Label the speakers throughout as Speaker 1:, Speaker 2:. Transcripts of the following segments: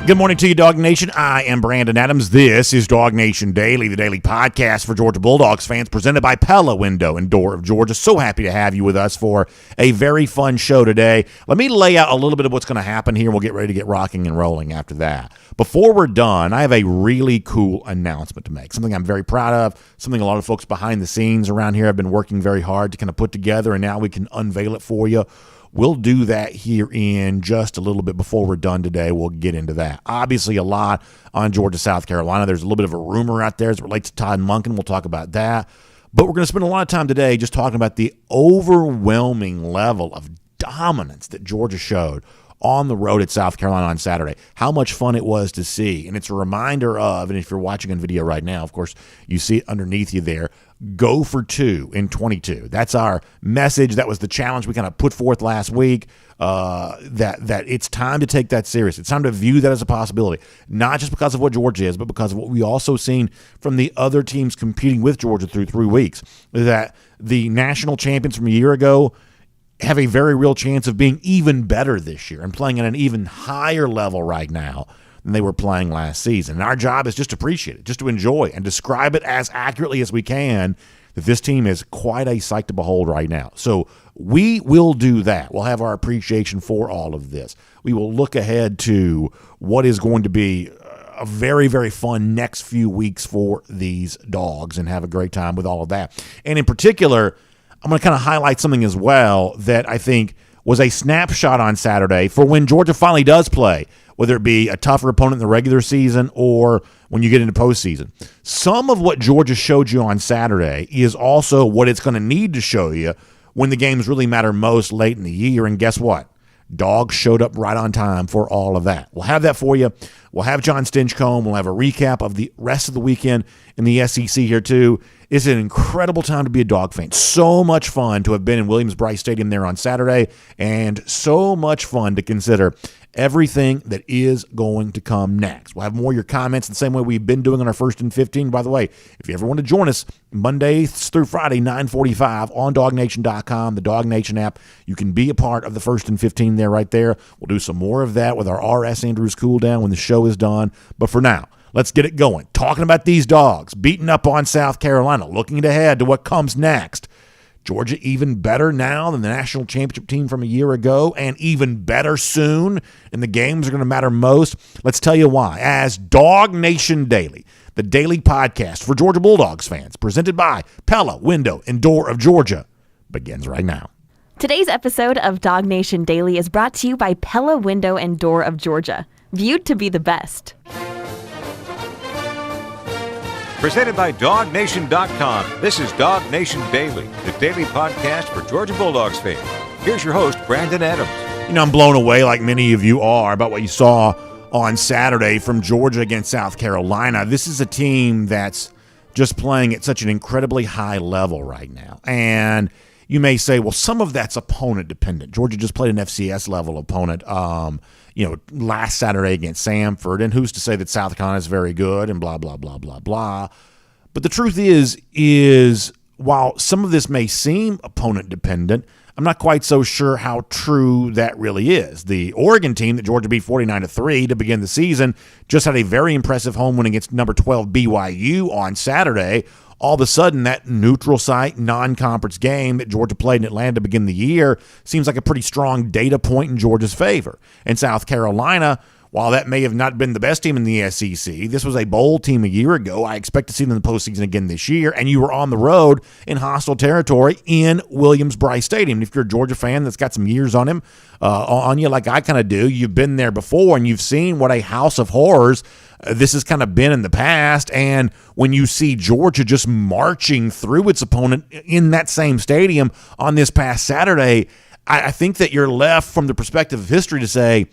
Speaker 1: Good morning to you, Dog Nation. I am Brandon Adams. This is Dog Nation Daily, the daily podcast for Georgia Bulldogs fans, presented by Pella Window and Door of Georgia. So happy to have you with us for a very fun show today. Let me lay out a little bit of what's going to happen here. We'll get ready to get rocking and rolling after that. Before we're done, I have a really cool announcement to make, something I'm very proud of, something a lot of folks behind the scenes around here have been working very hard to kind of put together, and now we can unveil it for you. We'll do that here in just a little bit before we're done today. We'll get into that. Obviously, a lot on Georgia, South Carolina. There's a little bit of a rumor out there as it relates to Todd and Monken. We'll talk about that. But we're going to spend a lot of time today just talking about the overwhelming level of dominance that Georgia showed on the road at South Carolina on Saturday. How much fun it was to see. And it's a reminder of, and if you're watching on video right now, of course, you see it underneath you there, go for 2 in 22. That's our message. That was the challenge we kind of put forth last week, that it's time to take that serious. It's time to view that as a possibility, not just because of what Georgia is, but because of what we also seen from the other teams competing with Georgia through 3 weeks, that the national champions from a year ago have a very real chance of being even better this year and playing at an even higher level right now than they were playing last season. And our job is just to appreciate it, just to enjoy and describe it as accurately as we can, that this team is quite a sight to behold right now. So we will do that. We'll have our appreciation for all of this. We will look ahead to what is going to be a very, very fun next few weeks for these dogs and have a great time with all of that. And in particular, I'm going to kind of highlight something as well that I think was a snapshot on Saturday for when Georgia finally does play, whether it be a tougher opponent in the regular season or when you get into postseason. Some of what Georgia showed you on Saturday is also what it's going to need to show you when the games really matter most late in the year. And guess what? Dogs showed up right on time for all of that. We'll have that for you. We'll have Jon Stinchcomb. We'll have a recap of the rest of the weekend in the SEC here too. It's an incredible time to be a dog fan. So much fun to have been in Williams-Brice Stadium there on Saturday, and so much fun to consider everything that is going to come next. We'll have more of your comments the same way we've been doing on our First and 15. By the way, if you ever want to join us, Mondays through Friday, 9:45 on DogNation.com, the Dog Nation app. You can be a part of the First and 15 there, right there. We'll do some more of that with our R.S. Andrews cooldown when the show is done. But for now, let's get it going. Talking about these dogs, beating up on South Carolina, looking ahead to what comes next. Georgia even better now than the national championship team from a year ago, and even better soon, and the games are going to matter most. Let's tell you why. As Dog Nation Daily, the daily podcast for Georgia Bulldogs fans, presented by Pella Window and Door of Georgia, begins right now.
Speaker 2: Today's episode of Dog Nation Daily is brought to you by Pella Window and Door of Georgia, viewed to be the best.
Speaker 3: Presented by DogNation.com. This is Dog Nation Daily, the daily podcast for Georgia Bulldogs fans. Here's your host, Brandon Adams.
Speaker 1: You know, I'm blown away, like many of you are, about what you saw on Saturday from Georgia against South Carolina. This is a team that's just playing at such an incredibly high level right now. And you may say, well, some of that's opponent dependent. Georgia just played an FCS level opponent, last Saturday against Samford, and who's to say that South Carolina is very good and blah, blah, blah, blah, blah. But the truth is while some of this may seem opponent dependent, I'm not quite so sure how true that really is. The Oregon team that Georgia beat 49-3 to begin the season just had a very impressive home win against number 12 BYU on Saturday. All of a sudden, that neutral site, non-conference game that Georgia played in Atlanta to begin the year seems like a pretty strong data point in Georgia's favor. And South Carolina, while that may have not been the best team in the SEC, this was a bowl team a year ago. I expect to see them in the postseason again this year. And you were on the road in hostile territory in Williams-Brice Stadium. And if you're a Georgia fan that's got some years on you like I kind of do, you've been there before and you've seen what a house of horrors this has kind of been in the past. And when you see Georgia just marching through its opponent in that same stadium on this past Saturday, I think that you're left from the perspective of history to say,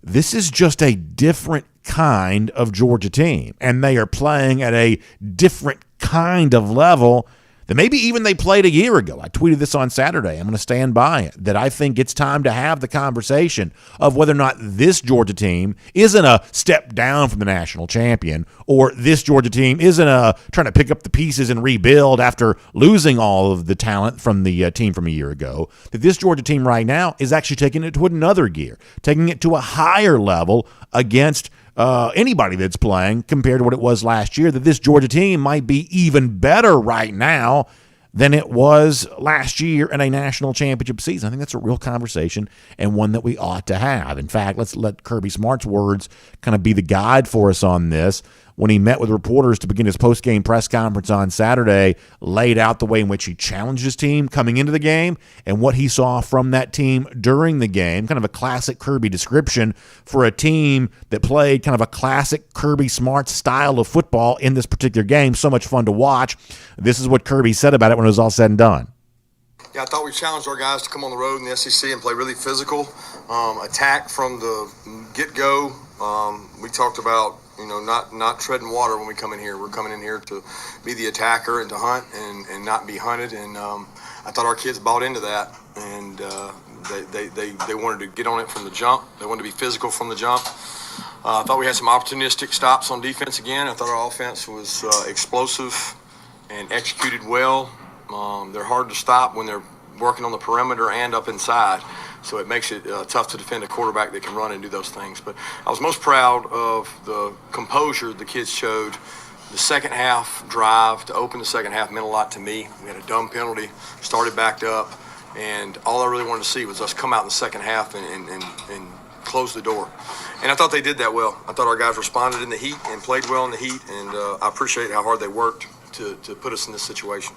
Speaker 1: this is just a different kind of Georgia team, and they are playing at a different kind of level than maybe even they played a year ago. I tweeted this on Saturday. I'm going to stand by it, that I think it's time to have the conversation of whether or not this Georgia team isn't a step down from the national champion, or this Georgia team isn't trying to pick up the pieces and rebuild after losing all of the talent from the team from a year ago, that this Georgia team right now is actually taking it to another gear, taking it to a higher level against anybody that's playing compared to what it was last year, that this Georgia team might be even better right now than it was last year in a national championship season. I think that's a real conversation and one that we ought to have. In fact, let's let Kirby Smart's words kind of be the guide for us on this. When he met with reporters to begin his post-game press conference on Saturday, laid out the way in which he challenged his team coming into the game and what he saw from that team during the game. Kind of a classic Kirby description for a team that played kind of a classic Kirby Smart style of football in this particular game. So much fun to watch. This is what Kirby said about it when it was all said and done.
Speaker 4: Yeah, I thought we challenged our guys to come on the road in the SEC and play really physical, attack from the get-go. We talked about not treading water when we come in here. We're coming in here to be the attacker and to hunt and not be hunted. And I thought our kids bought into that, and they wanted to get on it from the jump. They wanted to be physical from the jump. I thought we had some opportunistic stops on defense again. I thought our offense was explosive and executed well. They're hard to stop when they're working on the perimeter and up inside. So it makes it tough to defend a quarterback that can run and do those things. But I was most proud of the composure the kids showed. The second half drive to open the second half meant a lot to me. We had a dumb penalty, started backed up, and all I really wanted to see was us come out in the second half and close the door. And I thought they did that well. I thought our guys responded in the heat and played well in the heat, and I appreciate how hard they worked to put us in this situation.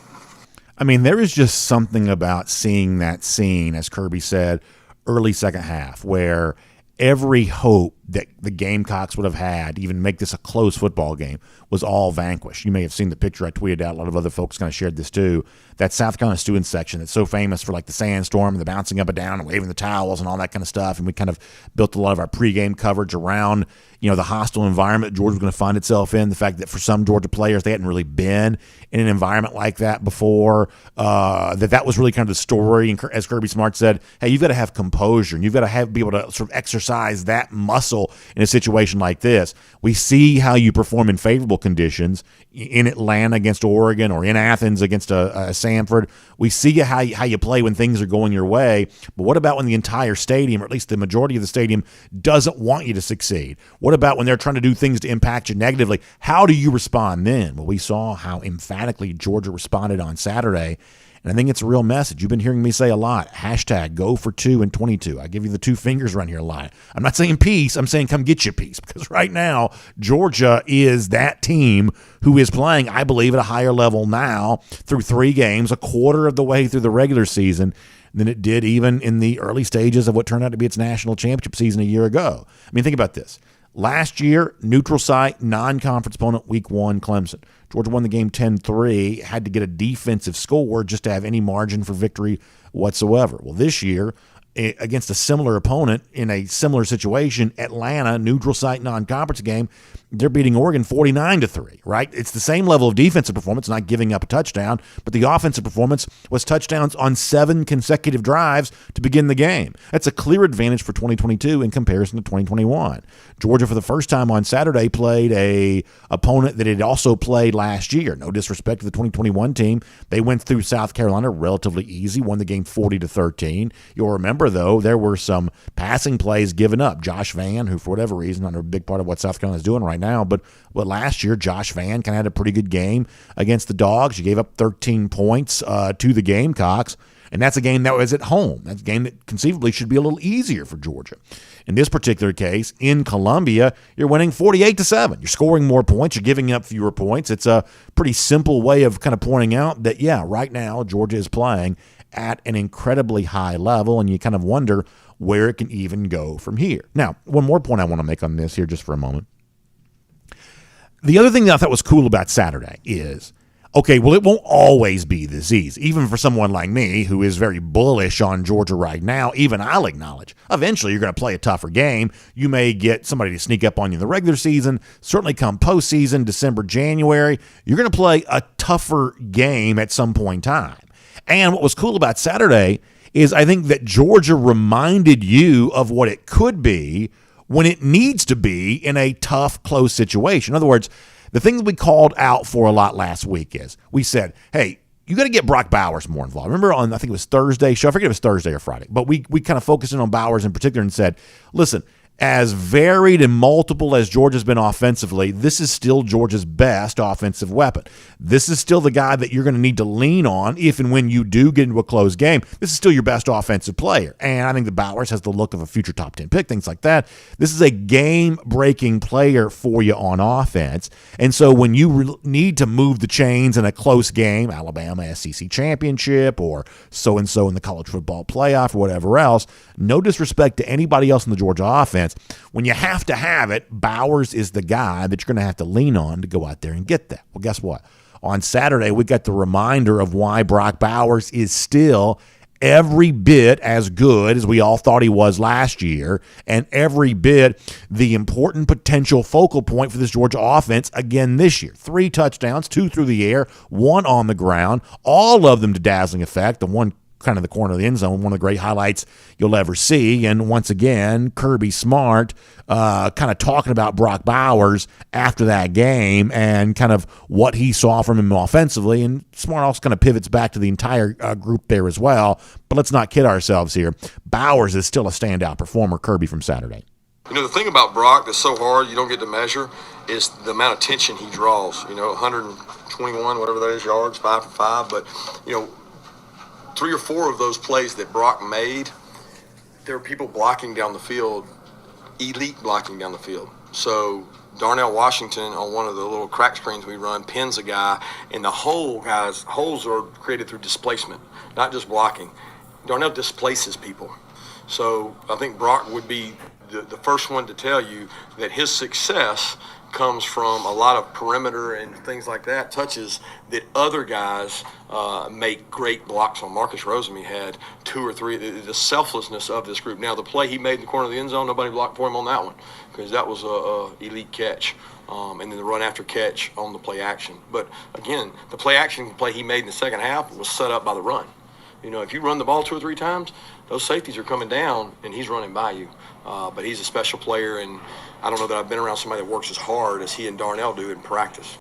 Speaker 1: I mean, there is just something about seeing that scene, as Kirby said, early second half, where every hope that the Gamecocks would have had to even make this a close football game was all vanquished. You may have seen the picture I tweeted out. A lot of other folks kind of shared this too. That South Carolina student section that's so famous for like the sandstorm and the bouncing up and down and waving the towels and all that kind of stuff. And we kind of built a lot of our pregame coverage around, the hostile environment Georgia was going to find itself in. The fact that for some Georgia players, they hadn't really been in an environment like that before. That was really kind of the story. And as Kirby Smart said, hey, you've got to have composure and you've got to be able to sort of exercise that muscle in a situation like this. We see how you perform in favorable conditions in Atlanta against Oregon or in Athens against a Samford. We see how you play when things are going your way. But what about when the entire stadium, or at least the majority of the stadium, doesn't want you to succeed? What about when they're trying to do things to impact you negatively? How do you respond then? Well, we saw how emphatically Georgia responded on Saturday. And I think it's a real message. You've been hearing me say a lot, hashtag go for 2 and 22. I give you the two fingers around here a lot. I'm not saying peace. I'm saying come get your peace, because right now Georgia is that team who is playing, I believe, at a higher level now through 3 games, a quarter of the way through the regular season, than it did even in the early stages of what turned out to be its national championship season a year ago. I mean, think about this. Last year, neutral site, non-conference opponent, week 1, Clemson. Georgia won the game 10-3, had to get a defensive score just to have any margin for victory whatsoever. Well, this year, against a similar opponent in a similar situation, Atlanta, neutral site, non-conference game, they're beating Oregon 49-3, right? It's the same level of defensive performance, not giving up a touchdown, but the offensive performance was touchdowns on 7 consecutive drives to begin the game. That's a clear advantage for 2022 in comparison to 2021. Georgia, for the first time on Saturday, played a opponent that had also played last year. No disrespect to the 2021 team. They went through South Carolina relatively easy, won the game 40-13. You'll remember, though, there were some passing plays given up. Josh Vann, who for whatever reason, not a big part of what South Carolina is doing right now, but last year, Josh Vann kind of had a pretty good game against the Dogs. You gave up 13 points to the Gamecocks, and that's a game that was at home. That's a game that conceivably should be a little easier for Georgia. In this particular case, in Columbia, you're winning 48-7. You're scoring more points. You're giving up fewer points. It's a pretty simple way of kind of pointing out that, yeah, right now Georgia is playing at an incredibly high level, and you kind of wonder where it can even go from here. Now, one more point I want to make on this here just for a moment. The other thing that I thought was cool about Saturday is, okay, well, it won't always be this easy. Even for someone like me who is very bullish on Georgia right now, even I'll acknowledge, eventually you're going to play a tougher game. You may get somebody to sneak up on you in the regular season. Certainly come postseason, December, January, you're going to play a tougher game at some point in time. And what was cool about Saturday is I think that Georgia reminded you of what it could be when it needs to be in a tough, close situation. In other words, the thing that we called out for a lot last week is we said, hey, you got to get Brock Bowers more involved. Remember on, I think it was Thursday show, I forget if it was Thursday or Friday, but we kind of focused in on Bowers in particular and said, listen, as varied and multiple as Georgia's been offensively, this is still Georgia's best offensive weapon. This is still the guy that you're going to need to lean on if and when you do get into a close game. This is still your best offensive player. And I think that Bowers has the look of a future top 10 pick, things like that. This is a game-breaking player for you on offense. And so when you need to move the chains in a close game, Alabama SEC championship or so-and-so in the college football playoff or whatever else, no disrespect to anybody else in the Georgia offense, when you have to have it, Bowers is the guy that you're going to have to lean on to go out there and get that. Well, guess what? On Saturday, we got the reminder of why Brock Bowers is still every bit as good as we all thought he was last year, and every bit the important potential focal point for this Georgia offense again this year. 3 touchdowns, 2 through the air, 1 on the ground, all of them to dazzling effect. The one kind of the corner of the end zone, one of the great highlights you'll ever see. And once again, Kirby Smart kind of talking about Brock Bowers after that game and kind of what he saw from him offensively. And Smart also kind of pivots back to the entire group there as well. But let's not kid ourselves here. Bowers is still a standout performer, Kirby, from Saturday.
Speaker 4: You know, the thing about Brock that's so hard you don't get to measure is the amount of tension he draws. 121, whatever that is, yards, 5 for 5. But, 3 or 4 of those plays that Brock made, there were people blocking down the field, elite blocking down the field. So Darnell Washington, on one of the little crack screens we run, pins a guy, and the holes are created through displacement, not just blocking. Darnell displaces people. So I think Brock would be the first one to tell you that his success comes from a lot of perimeter and things like that, touches that other guys make great blocks on. Marcus Rosemy had 2 or 3, the selflessness of this group. Now, the play he made in the corner of the end zone, nobody blocked for him on that one because that was a elite catch. And then the run after catch on the play action. But again, the play action play he made in the second half was set up by the run. If you run the ball 2 or 3 times, those safeties are coming down and he's running by you. But he's a special player, and I don't know that I've been around somebody that works as hard as he and Darnell do in practice.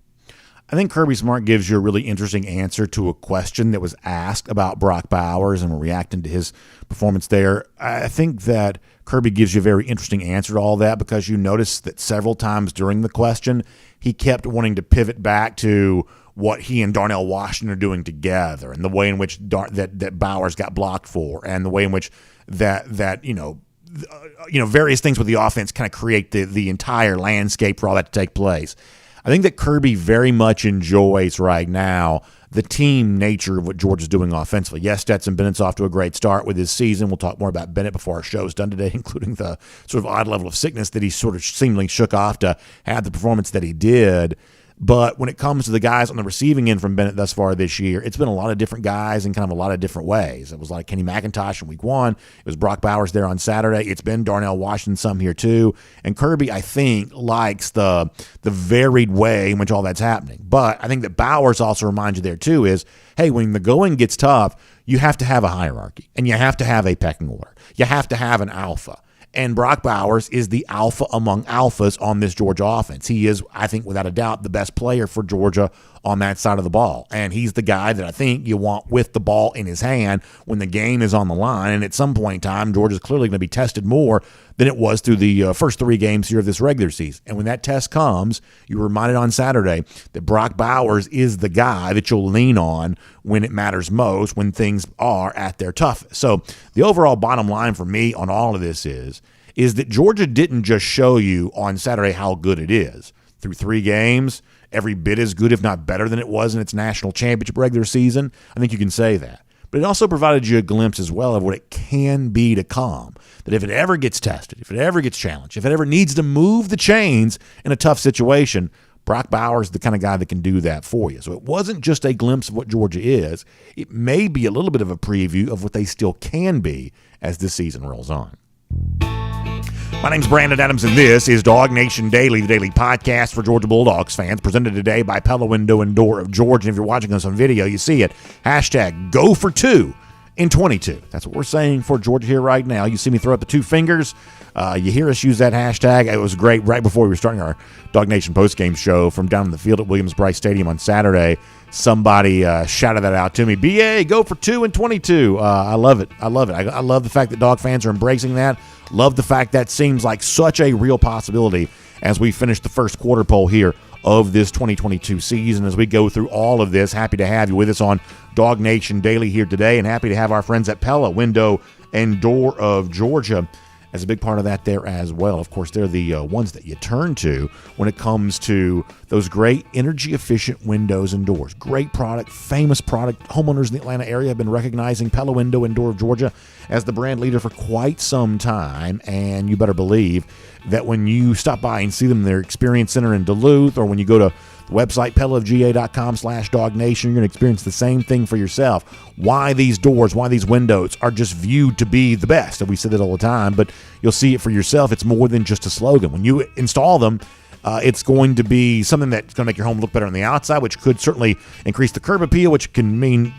Speaker 1: I think Kirby Smart gives you a really interesting answer to a question that was asked about Brock Bowers, and we're reacting to his performance there. I think that Kirby gives you a very interesting answer to all that because you notice that several times during the question, he kept wanting to pivot back to what he and Darnell Washington are doing together and the way in which that Bowers got blocked for and the way in which that various things with the offense kind of create the entire landscape for all that to take place. I think that Kirby very much enjoys right now the team nature of what Georgia's doing offensively. Yes, Stetson Bennett's off to a great start with his season. We'll talk more about Bennett before our show's done today, including the sort of odd level of sickness that he sort of seemingly shook off to have the performance that he did. But when it comes to the guys on the receiving end from Bennett thus far this year, it's been a lot of different guys in kind of a lot of different ways. It was like Kenny McIntosh in week 1. It was Brock Bowers there on Saturday. It's been Darnell Washington some here too. And Kirby, I think, likes the varied way in which all that's happening. But I think that Bowers also reminds you there too is, hey, when the going gets tough, you have to have a hierarchy and you have to have a pecking order. You have to have an alpha. And Brock Bowers is the alpha among alphas on this Georgia offense. He is, I think, without a doubt, the best player for Georgia on that side of the ball. And he's the guy that I think you want with the ball in his hand when the game is on the line. And at some point in time, Georgia's clearly going to be tested more than it was through the first 3 games here of this regular season. And when that test comes, you're reminded on Saturday that Brock Bowers is the guy that you'll lean on when it matters most, when things are at their toughest. So the overall bottom line for me on all of this is that Georgia didn't just show you on Saturday how good it is. Through 3 games, every bit as good, if not better than it was in its national championship regular season. I think you can say that. But it also provided you a glimpse as well of what it can be to come. That if it ever gets tested, if it ever gets challenged, if it ever needs to move the chains in a tough situation, Brock Bowers is the kind of guy that can do that for you. So it wasn't just a glimpse of what Georgia is. It may be a little bit of a preview of what they still can be as this season rolls on. My name's Brandon Adams, and this is Dog Nation Daily, the daily podcast for Georgia Bulldogs fans, presented today by Pella Window and Door of Georgia. And if you're watching us on video, you see it. # Go for 2 in 22. That's what we're saying for Georgia here right now. You see me throw up the two fingers. You hear us use that hashtag. It was great right before we were starting our Dog Nation postgame show from down in the field at Williams-Brice Stadium on Saturday. Somebody shouted that out to me. BA, go for 2 in 22. I love it. I love it. I love the fact that Dog fans are embracing that. Love the fact that seems like such a real possibility as we finish the first quarter poll here of this 2022 season. As we go through all of this, happy to have you with us on Dog Nation Daily here today, and happy to have our friends at Pella Window and Door of Georgia as a big part of that there as well. Of course, they're the ones that you turn to when it comes to those great energy-efficient windows and doors. Great product, famous product. Homeowners in the Atlanta area have been recognizing Pella Window and Door of Georgia as the brand leader for quite some time, and you better believe that when you stop by and see them in their Experience Center in Duluth, or when you go to the website PellaofGA.com/DogNation, you're going to experience the same thing for yourself. Why these doors, why these windows are just viewed to be the best. And we say that all the time, but you'll see it for yourself. It's more than just a slogan. When you install them, it's going to be something that's going to make your home look better on the outside, which could certainly increase the curb appeal, which can mean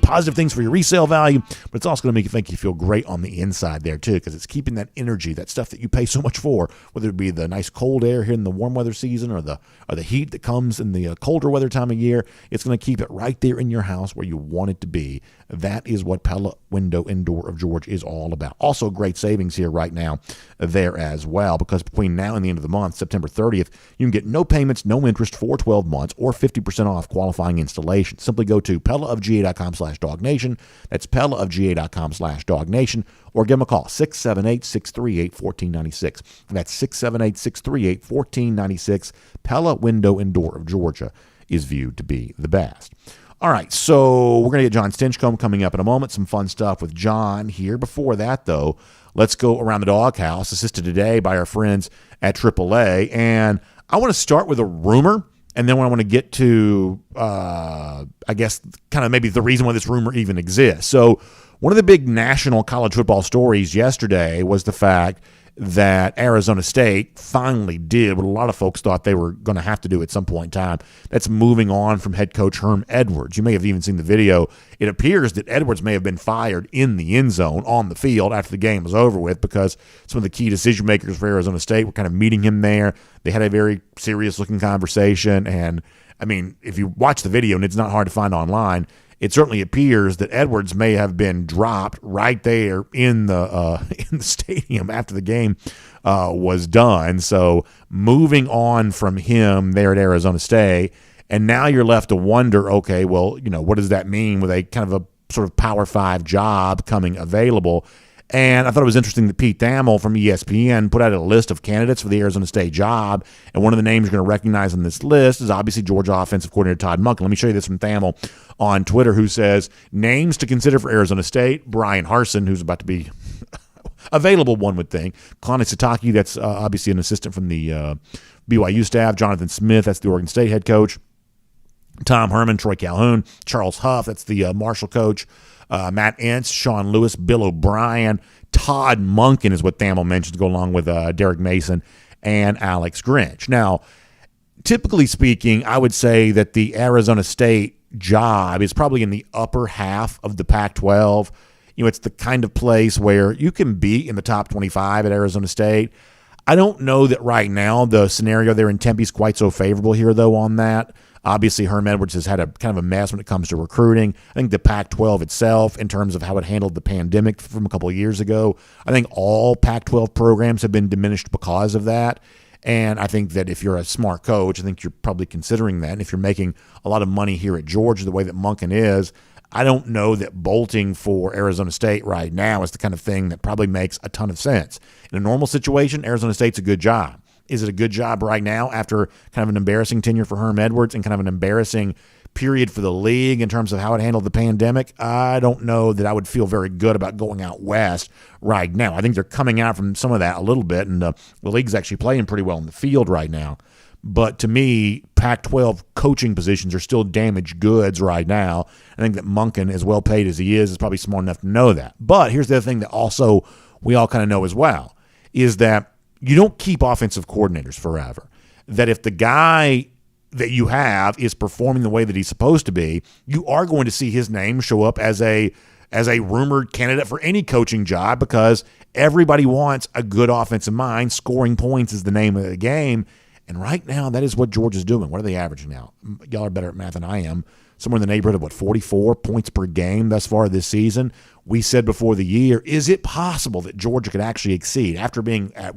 Speaker 1: positive things for your resale value, but it's also going to make you think you feel great on the inside there too, because it's keeping that energy, that stuff that you pay so much for, whether it be the nice cold air here in the warm weather season or the heat that comes in the colder weather time of year. It's going to keep it right there in your house where you want it to be. That is what Pella Window and Door of Georgia is all about. Also great savings here right now there as well, because between now and the end of the month, September 30th, you can get no payments, no interest for 12 months or 50% off qualifying installation. Simply go to PellaofGA.com/DogNation. That's PellaofGA.com/DogNation, or give them a call, 678-638-1496. That's 678-638-1496. Pella Window and Door of Georgia is viewed to be the best. All right, so we're going to get Jon Stinchcomb coming up in a moment. Some fun stuff with Jon here. Before that, though, let's go around the doghouse, assisted today by our friends at AAA. And I want to start with a rumor, and then I want to get to, I guess, kind of maybe the reason why this rumor even exists. So one of the big national college football stories yesterday was the fact that Arizona State finally did what a lot of folks thought they were going to have to do at some point in time. That's moving on from head coach Herm Edwards. You may have even seen the video. It appears that Edwards may have been fired in the end zone on the field after the game was over with, because some of the key decision makers for Arizona State were kind of meeting him there. They had a very serious-looking conversation, and, I mean, if you watch the video, and it's not hard to find online, it certainly appears that Edwards may have been dropped right there in the stadium after the game was done. So moving on from him there at Arizona State, and now you're left to wonder, okay, well, you know, what does that mean with a kind of a sort of Power 5 job coming available? And I thought it was interesting that Pete Thamel from ESPN put out a list of candidates for the Arizona State job, and one of the names you're going to recognize on this list is obviously Georgia offensive coordinator Todd Monken. Let me show you this from Thamel on Twitter, who says, names to consider for Arizona State: Brian Harsin, who's about to be available, one would think; Kalani Sitake, that's obviously an assistant from the BYU staff; Jonathan Smith, that's the Oregon State head coach; Tom Herman, Troy Calhoun; Charles Huff, that's the Marshall coach; Matt Entz, Sean Lewis, Bill O'Brien; Todd Monken is what Thamel mentioned to go along with Derek Mason and Alex Grinch. Now, typically speaking, I would say that the Arizona State job is probably in the upper half of the Pac-12. You know, it's the kind of place where you can be in the top 25 at Arizona State. I don't know that right now the scenario there in Tempe is quite so favorable here, though, on that. Obviously, Herm Edwards has had a kind of a mess when it comes to recruiting. I think the Pac-12 itself, in terms of how it handled the pandemic from a couple of years ago, I think all Pac-12 programs have been diminished because of that. And I think that if you're a smart coach, I think you're probably considering that. And if you're making a lot of money here at Georgia the way that Monken is, I don't know that bolting for Arizona State right now is the kind of thing that probably makes a ton of sense. In a normal situation, Arizona State's a good job. Is it a good job right now after kind of an embarrassing tenure for Herm Edwards and kind of an embarrassing period for the league in terms of how it handled the pandemic? I don't know that I would feel very good about going out west right now. I think they're coming out from some of that a little bit, and the league's actually playing pretty well in the field right now. But to me, Pac-12 coaching positions are still damaged goods right now. I think that Monken, as well paid as he is probably smart enough to know that. But here's the other thing that also we all kind of know as well, is that you don't keep offensive coordinators forever. That if the guy that you have is performing the way that he's supposed to be, you are going to see his name show up as a as a rumored candidate for any coaching job because everybody wants a good offensive mind. Scoring points is the name of the game. And right now, that is what Georgia's doing. What are they averaging now? Y'all are better at math than I am. Somewhere in the neighborhood of, 44 points per game thus far this season. We said before the year, is it possible that Georgia could actually exceed after being at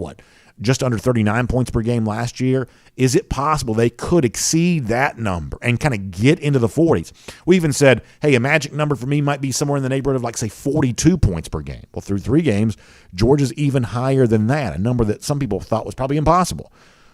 Speaker 1: just under 39 points per game last year? Is it possible they could exceed that number and kind of get into the 40s? We even said, hey, a magic number for me might be somewhere in the neighborhood of, say, 42 points per game. Well, through 3 games, Georgia's even higher than that, a number that some people thought was probably impossible.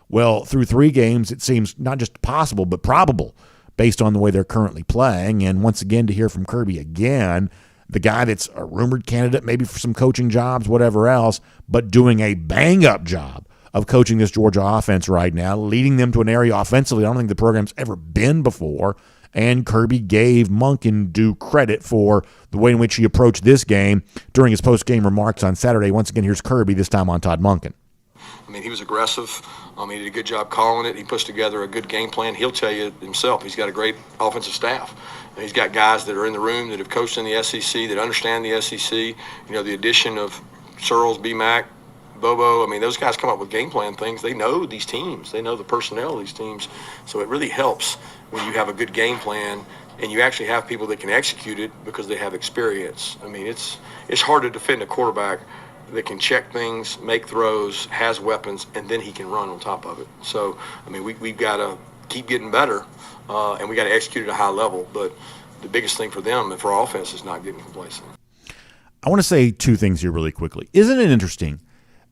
Speaker 1: Well, through 3 games, it seems not just possible, but probable based on the way they're currently playing. And once again, to hear from Kirby again, the guy that's a rumored candidate maybe for some coaching jobs, whatever else, but doing a bang-up job of coaching this Georgia offense right now, leading them to an area offensively I don't think the program's ever been before. And Kirby gave Monken due credit for the way in which he approached this game during his post-game remarks on Saturday. Once again, here's Kirby, this time on Todd Monken.
Speaker 4: I mean, he was aggressive. He did a good job calling it. He puts together a good game plan. He'll tell you himself. He's got a great offensive staff. And he's got guys that are in the room that have coached in the SEC, that understand the SEC. You know, the addition of Searles, B-Mac, Bobo. I mean, those guys come up with game plan things. They know these teams. They know the personnel of these teams. So it really helps when you have a good game plan and you actually have people that can execute it because they have experience. I mean, it's hard to defend a quarterback that can check things, make throws, has weapons, and then he can run on top of it. So, I mean, we've got to keep getting better, and we got to execute at a high level. But the biggest thing for them and for our offense is not getting complacent.
Speaker 1: I want to say 2 things here really quickly. Isn't it interesting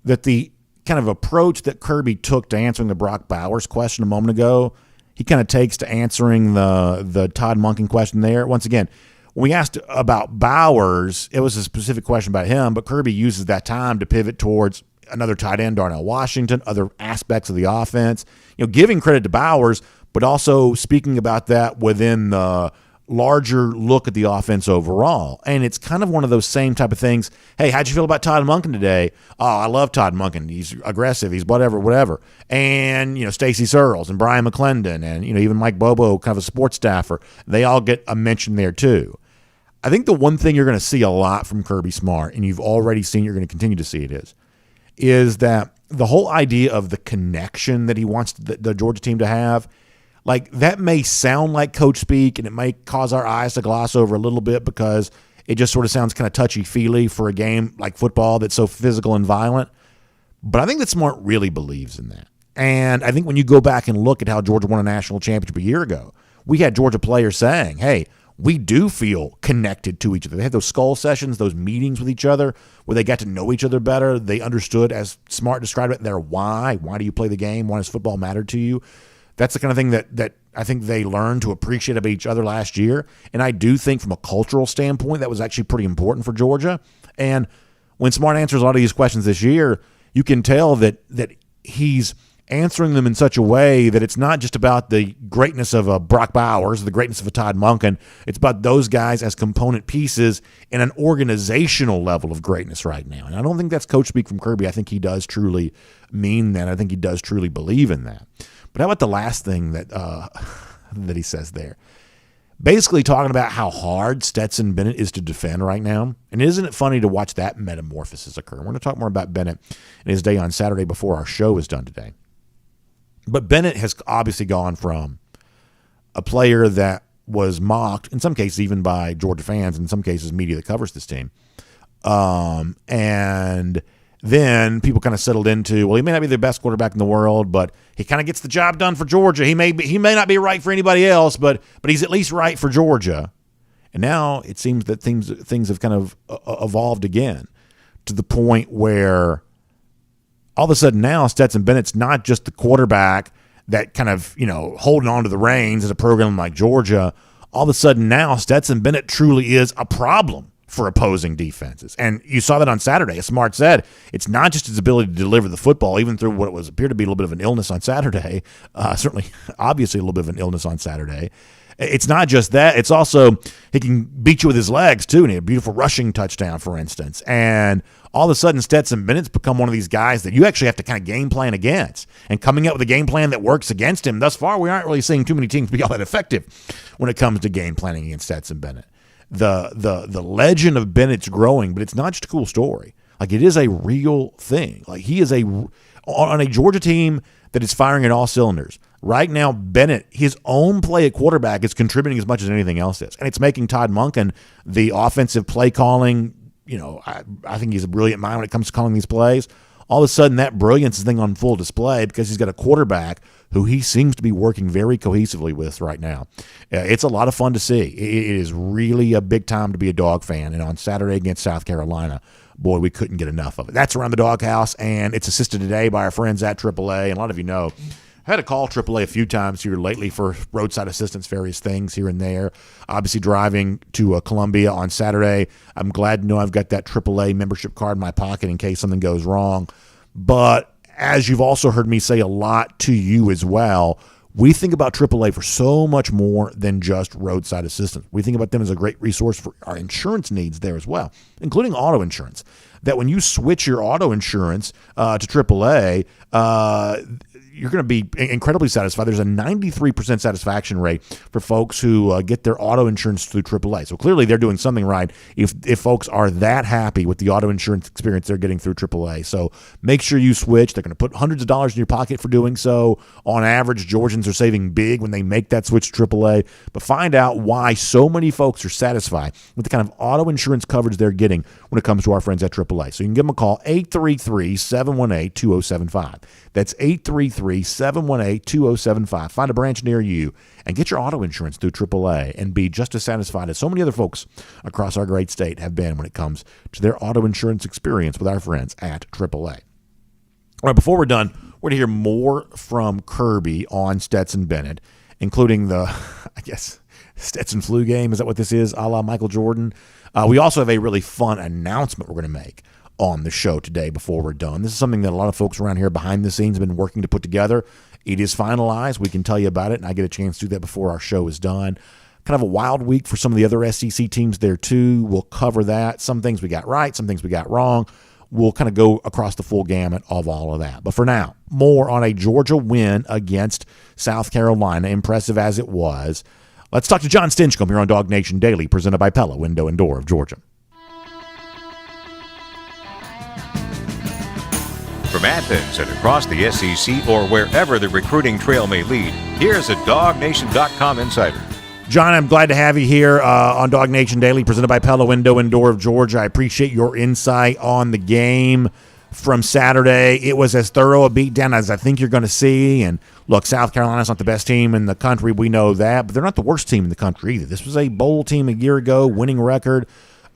Speaker 1: that the kind of approach that Kirby took to answering the Brock Bowers question a moment ago, he kind of takes to answering the Todd Monken question there? Once again, when we asked about Bowers, it was a specific question about him, but Kirby uses that time to pivot towards another tight end, Darnell Washington, other aspects of the offense, giving credit to Bowers, but also speaking about that within the larger look at the offense overall. And it's kind of one of those same type of things. Hey, how'd you feel about Todd Monken today? Oh, I love Todd Monken. He's aggressive. He's whatever. And, Stacey Searles and Brian McClendon and, even Mike Bobo, kind of a sports staffer, they all get a mention there too. I think the one thing you're going to see a lot from Kirby Smart, and you've already seen, you're going to continue to see it, is that the whole idea of the connection that he wants the Georgia team to have, like that may sound like coach speak, and it may cause our eyes to gloss over a little bit because it just sort of sounds kind of touchy-feely for a game like football that's so physical and violent. But I think that Smart really believes in that. And I think when you go back and look at how Georgia won a national championship a year ago, we had Georgia players saying, hey, we do feel connected to each other. They had those skull sessions, those meetings with each other where they got to know each other better. They understood, as Smart described it, their why. Why do you play the game? Why does football matter to you? That's the kind of thing that I think they learned to appreciate about each other last year. And I do think from a cultural standpoint, that was actually pretty important for Georgia. And when Smart answers a lot of these questions this year, you can tell that he's answering them in such a way that it's not just about the greatness of a Brock Bowers, the greatness of a Todd Monken. It's about those guys as component pieces in an organizational level of greatness right now. And I don't think that's coach speak from Kirby. I think he does truly mean that. I think he does truly believe in that. But how about the last thing that that he says there? Basically talking about how hard Stetson Bennett is to defend right now. And isn't it funny to watch that metamorphosis occur? We're going to talk more about Bennett and his day on Saturday before our show is done today. But Bennett has obviously gone from a player that was mocked, in some cases even by Georgia fans, in some cases media that covers this team. And then people kind of settled into, well, he may not be the best quarterback in the world, but he kind of gets the job done for Georgia. He may not be right for anybody else, but he's at least right for Georgia. And now it seems that things have kind of evolved again to the point where all of a sudden now Stetson Bennett's not just the quarterback that kind of, holding on to the reins at a program like Georgia. All of a sudden now Stetson Bennett truly is a problem for opposing defenses. And you saw that on Saturday. As Smart said, it's not just his ability to deliver the football, even through what appeared to be a little bit of an illness on Saturday, certainly obviously a little bit of an illness on Saturday. It's not just that. It's also he can beat you with his legs, too, and he had a beautiful rushing touchdown, for instance. And all of a sudden, Stetson Bennett's become one of these guys that you actually have to kind of game plan against. And coming up with a game plan that works against him, thus far, we aren't really seeing too many teams be all that effective when it comes to game planning against Stetson Bennett. the legend of Bennett's growing, but it's not just a cool story. Like, it is a real thing. Like, he is on a Georgia team that is firing at all cylinders. Right now, Bennett, his own play at quarterback is contributing as much as anything else is. And it's making Todd Monken, the offensive play calling, I think he's a brilliant mind when it comes to calling these plays. All of a sudden, that brilliance is thing on full display because he's got a quarterback who he seems to be working very cohesively with right now. It's a lot of fun to see. It is really a big time to be a Dog fan. And on Saturday against South Carolina, boy, we couldn't get enough of it. That's Around the Doghouse, and it's assisted today by our friends at AAA. And a lot of you know, I had to call AAA a few times here lately for roadside assistance, various things here and there. Obviously, driving to Columbia on Saturday, I'm glad to know I've got that AAA membership card in my pocket in case something goes wrong. But as you've also heard me say a lot to you as well, we think about AAA for so much more than just roadside assistance. We think about them as a great resource for our insurance needs there as well, including auto insurance. That when you switch your auto insurance to AAA, you're going to be incredibly satisfied. There's a 93% satisfaction rate for folks who get their auto insurance through AAA. So clearly they're doing something right if folks are that happy with the auto insurance experience they're getting through AAA. So make sure you switch. They're going to put hundreds of dollars in your pocket for doing so. On average, Georgians are saving big when they make that switch to AAA. But find out why so many folks are satisfied with the kind of auto insurance coverage they're getting when it comes to our friends at AAA. So you can give them a call, 833-718-2075. That's 833-718-2075. Find a branch near you and get your auto insurance through AAA and be just as satisfied as so many other folks across our great state have been when it comes to their auto insurance experience with our friends at AAA. All right, before we're done, we're going to hear more from Kirby on Stetson Bennett, including the, I guess, Stetson flu game. Is that what this is, a la Michael Jordan? We also have a really fun announcement we're going to make on the show today before we're done. This is something that a lot of folks around here behind the scenes have been working to put together. It is finalized. We can tell you about it, and I get a chance to do that before our show is done. Kind of a wild week for some of the other SEC teams there, too. We'll cover that. Some things we got right, some things we got wrong. We'll kind of go across the full gamut of all of that. But for now, more on a Georgia win against South Carolina, impressive as it was. Let's talk to Jon Stinchcomb here on Dog Nation Daily, presented by Pella Window and Door of Georgia.
Speaker 3: From Athens and across the SEC or wherever the recruiting trail may lead, here's a DogNation.com insider.
Speaker 1: John, I'm glad to have you here on Dog Nation Daily, presented by Pella Window and Door of Georgia. I appreciate your insight on the game from Saturday. It was as thorough a beatdown as I think you're going to see. And look, South Carolina's not the best team in the country. We know that, but they're not the worst team in the country either. This was a bowl team a year ago, winning record.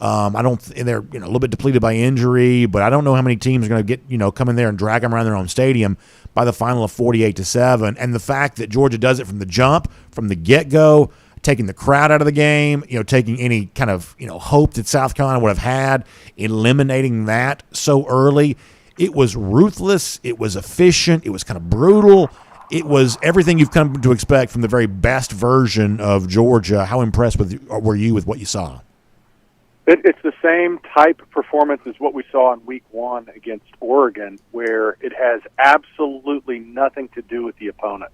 Speaker 1: They're a little bit depleted by injury, but I don't know how many teams are going to get come in there and drag them around their own stadium by the final of 48-7. And the fact that Georgia does it from the jump, from the get-go, taking the crowd out of the game, taking any kind of hope that South Carolina would have had, eliminating that so early. It was ruthless. It was efficient. It was kind of brutal. It was everything you've come to expect from the very best version of Georgia. How impressed were you with what you saw?
Speaker 5: It's the same type of performance as what we saw in Week 1 against Oregon, where it has absolutely nothing to do with the opponent.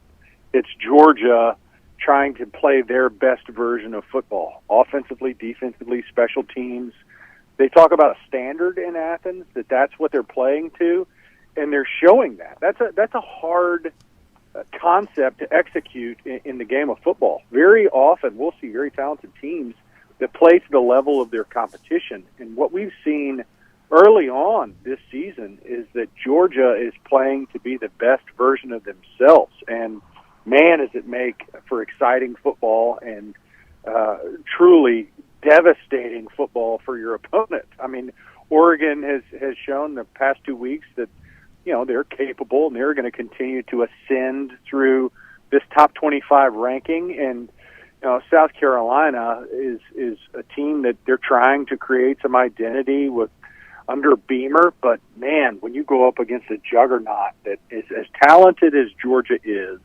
Speaker 5: It's Georgia trying to play their best version of football, offensively, defensively, special teams. They talk about a standard in Athens, that's what they're playing to, and they're showing that. That's a hard concept to execute in the game of football. Very often we'll see very talented teams that play to the level of their competition. And what we've seen early on this season is that Georgia is playing to be the best version of themselves. And, man, does it make for exciting football and truly devastating football for your opponent. I mean, Oregon has shown the past 2 weeks that, they're capable and they're going to continue to ascend through this top 25 ranking. And South Carolina is a team that they're trying to create some identity with under Beamer, but man, when you go up against a juggernaut that is as talented as Georgia is,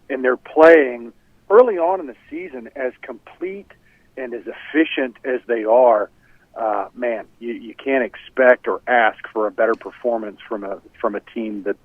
Speaker 5: and they're playing early on in the season as complete and as efficient as they are, man, you can't expect or ask for a better performance from a team that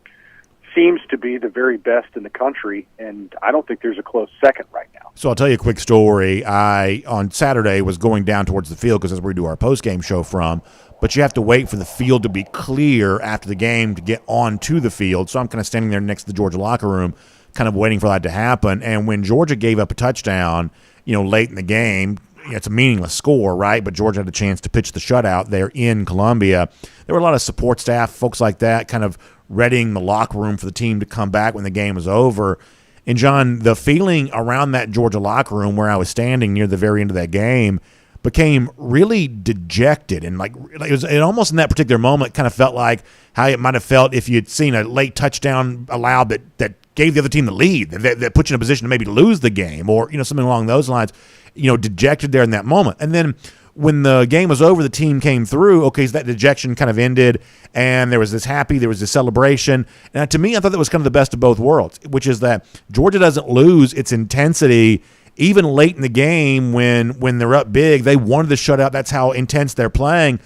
Speaker 5: seems to be the very best in the country, and I don't think there's a close second right now.
Speaker 1: So I'll tell you a quick story. I, on Saturday, was going down towards the field because that's where we do our post-game show from, but you have to wait for the field to be clear after the game to get onto the field. So I'm kind of standing there next to the Georgia locker room, kind of waiting for that to happen. And when Georgia gave up a touchdown, late in the game, it's a meaningless score, right? But Georgia had a chance to pitch the shutout there in Columbia. There were a lot of support staff, folks like that, kind of readying the locker room for the team to come back when the game was over. And, John, the feeling around that Georgia locker room where I was standing near the very end of that game became really dejected. And, it almost in that particular moment kind of felt like how it might have felt if you'd seen a late touchdown allowed that gave the other team the lead, that put you in a position to maybe lose the game or, something along those lines, dejected there in that moment. And then when the game was over, the team came through. Okay, so that dejection kind of ended, and there was this celebration. And to me, I thought that was kind of the best of both worlds, which is that Georgia doesn't lose its intensity even late in the game when they're up big. They wanted the shutout. That's how intense they're playing.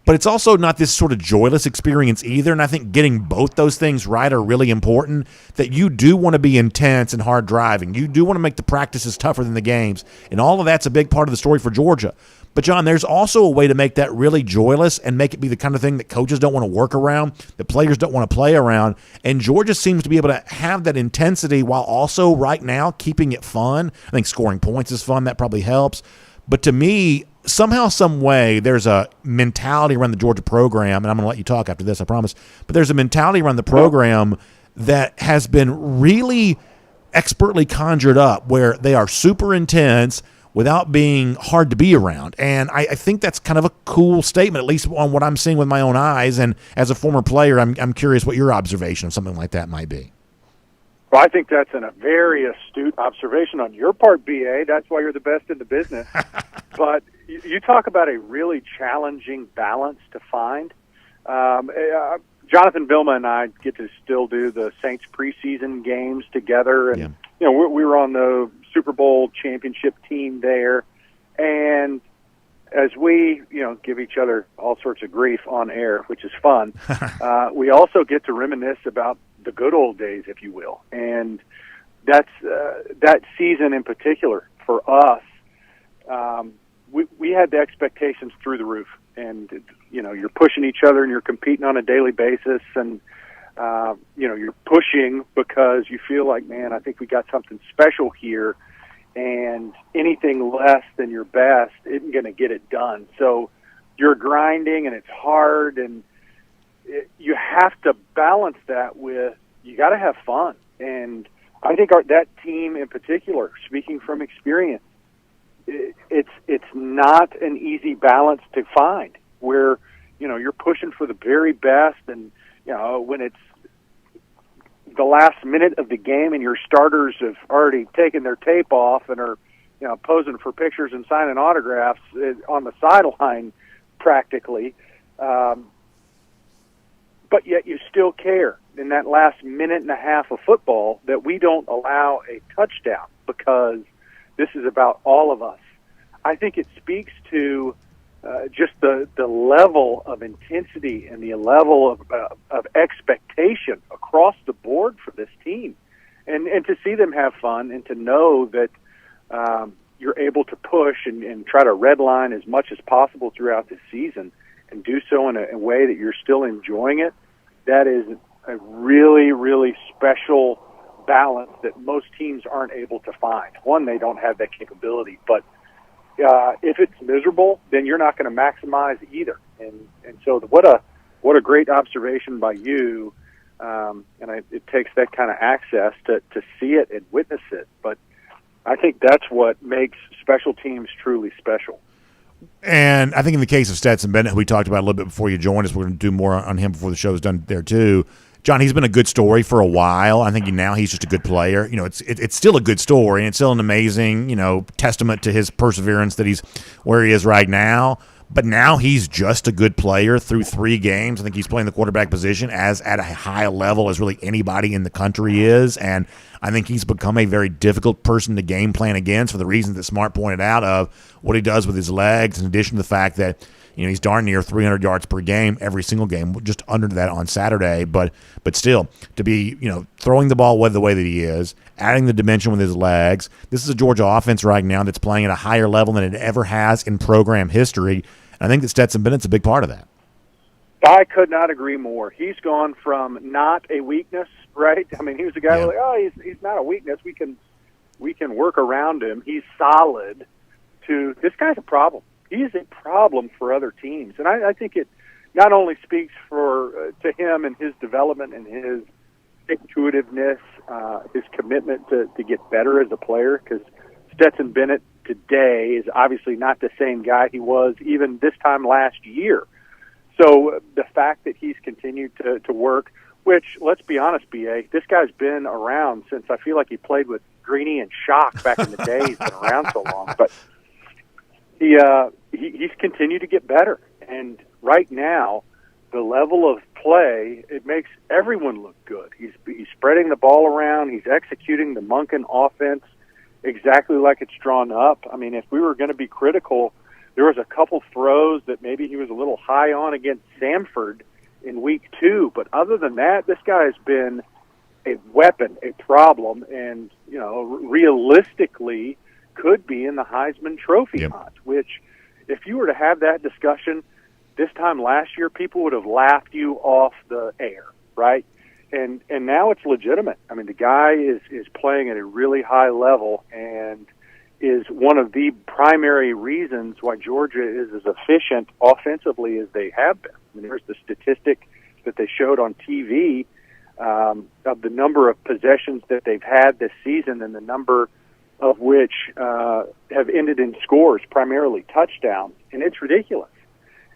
Speaker 1: But it's also not this sort of joyless experience either, and I think getting both those things right are really important, that you do want to be intense and hard driving. You do want to make the practices tougher than the games, and all of that's a big part of the story for Georgia. But, John, there's also a way to make that really joyless and make it be the kind of thing that coaches don't want to work around, that players don't want to play around, and Georgia seems to be able to have that intensity while also right now keeping it fun. I think scoring points is fun. That probably helps. But to me, somehow, some way, there's a mentality around the Georgia program, and I'm going to let you talk after this, I promise, but there's a mentality around the program that has been really expertly conjured up where they are super intense without being hard to be around. And I think that's kind of a cool statement, at least on what I'm seeing with my own eyes. And as a former player, I'm curious what your observation of something like that might be.
Speaker 5: Well, I think that's a very astute observation on your part, B.A. That's why you're the best in the business. But you talk about a really challenging balance to find. Jonathan Vilma and I get to still do the Saints preseason games together. And, we were on the Super Bowl championship team there. And as we, give each other all sorts of grief on air, which is fun, we also get to reminisce about the good old days, if you will. And that's that season in particular for us. We had the expectations through the roof, and you're pushing each other and you're competing on a daily basis, and you're pushing because you feel like, man, I think we got something special here, and anything less than your best isn't going to get it done. So you're grinding and it's hard, and you have to balance that with you got to have fun. And I think that team in particular, speaking from experience, it's not an easy balance to find where you're pushing for the very best, and when it's the last minute of the game and your starters have already taken their tape off and are posing for pictures and signing autographs on the sideline practically, but yet you still care in that last minute and a half of football that we don't allow a touchdown because this is about all of us. I think it speaks to just the level of intensity and the level of expectation across the board for this team. And to see them have fun and to know that you're able to push and try to redline as much as possible throughout the season and do so in a way that you're still enjoying it, that is a really, really special balance that most teams aren't able to find. One, they don't have that capability, but if it's miserable, then you're not going to maximize either. And so what a great observation by you, it takes that kind of access to see it and witness it. But I think that's what makes special teams truly special.
Speaker 1: And I think in the case of Stetson Bennett, who we talked about a little bit before you joined us, we're going to do more on him before the show's done there too. John, he's been a good story for a while. I think now he's just a good player. It's still a good story, and it's still an amazing, testament to his perseverance that he's where he is right now. But now he's just a good player through 3 games. I think he's playing the quarterback position as at a high level as really anybody in the country is. And I think he's become a very difficult person to game plan against for the reasons that Smart pointed out of what he does with his legs, in addition to the fact that, He's darn near 300 yards per game every single game, just under that on Saturday. But still, to be, throwing the ball the way that he is, adding the dimension with his legs. This is a Georgia offense right now that's playing at a higher level than it ever has in program history. And I think that Stetson Bennett's a big part of that.
Speaker 5: I could not agree more. He's gone from not a weakness, right? I mean, he was a guy he's not a weakness. We can work around him. He's solid. To this guy's a problem. He is a problem for other teams, and I think it not only speaks to him and his development and his intuitiveness, his commitment to get better as a player, because Stetson Bennett today is obviously not the same guy he was even this time last year. So the fact that he's continued to work, which, let's be honest, B.A., this guy's been around since I feel like he played with Greeny and Shock back in the day. He's been around so long. But he's continued to get better. And right now, the level of play, it makes everyone look good. He's spreading the ball around. He's executing the Monken offense exactly like it's drawn up. I mean, if we were going to be critical, there was a couple throws that maybe he was a little high on against Samford in week 2. But other than that, this guy has been a weapon, a problem, and, realistically could be in the Heisman Trophy hunt, which if you were to have that discussion this time last year, people would have laughed you off the air, right? And now it's legitimate. I mean, the guy is playing at a really high level and is one of the primary reasons why Georgia is as efficient offensively as they have been. I mean, there's the statistic that they showed on TV of the number of possessions that they've had this season and the number of which have ended in scores, primarily touchdowns, and it's ridiculous.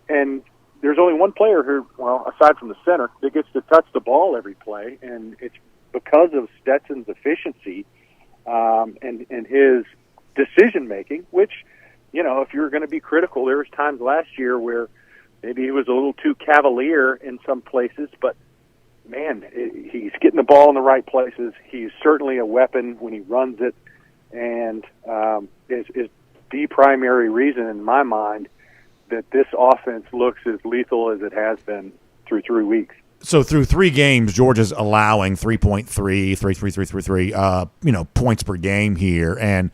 Speaker 5: And there's only one player who, aside from the center, that gets to touch the ball every play, and it's because of Stetson's efficiency and his decision-making, which, if you're going to be critical, there was times last year where maybe he was a little too cavalier in some places, but, man, he's getting the ball in the right places. He's certainly a weapon when he runs it, and is the primary reason in my mind that this offense looks as lethal as it has been through 3 weeks.
Speaker 1: So through 3 games, Georgia's allowing 3.3 points per game here. And,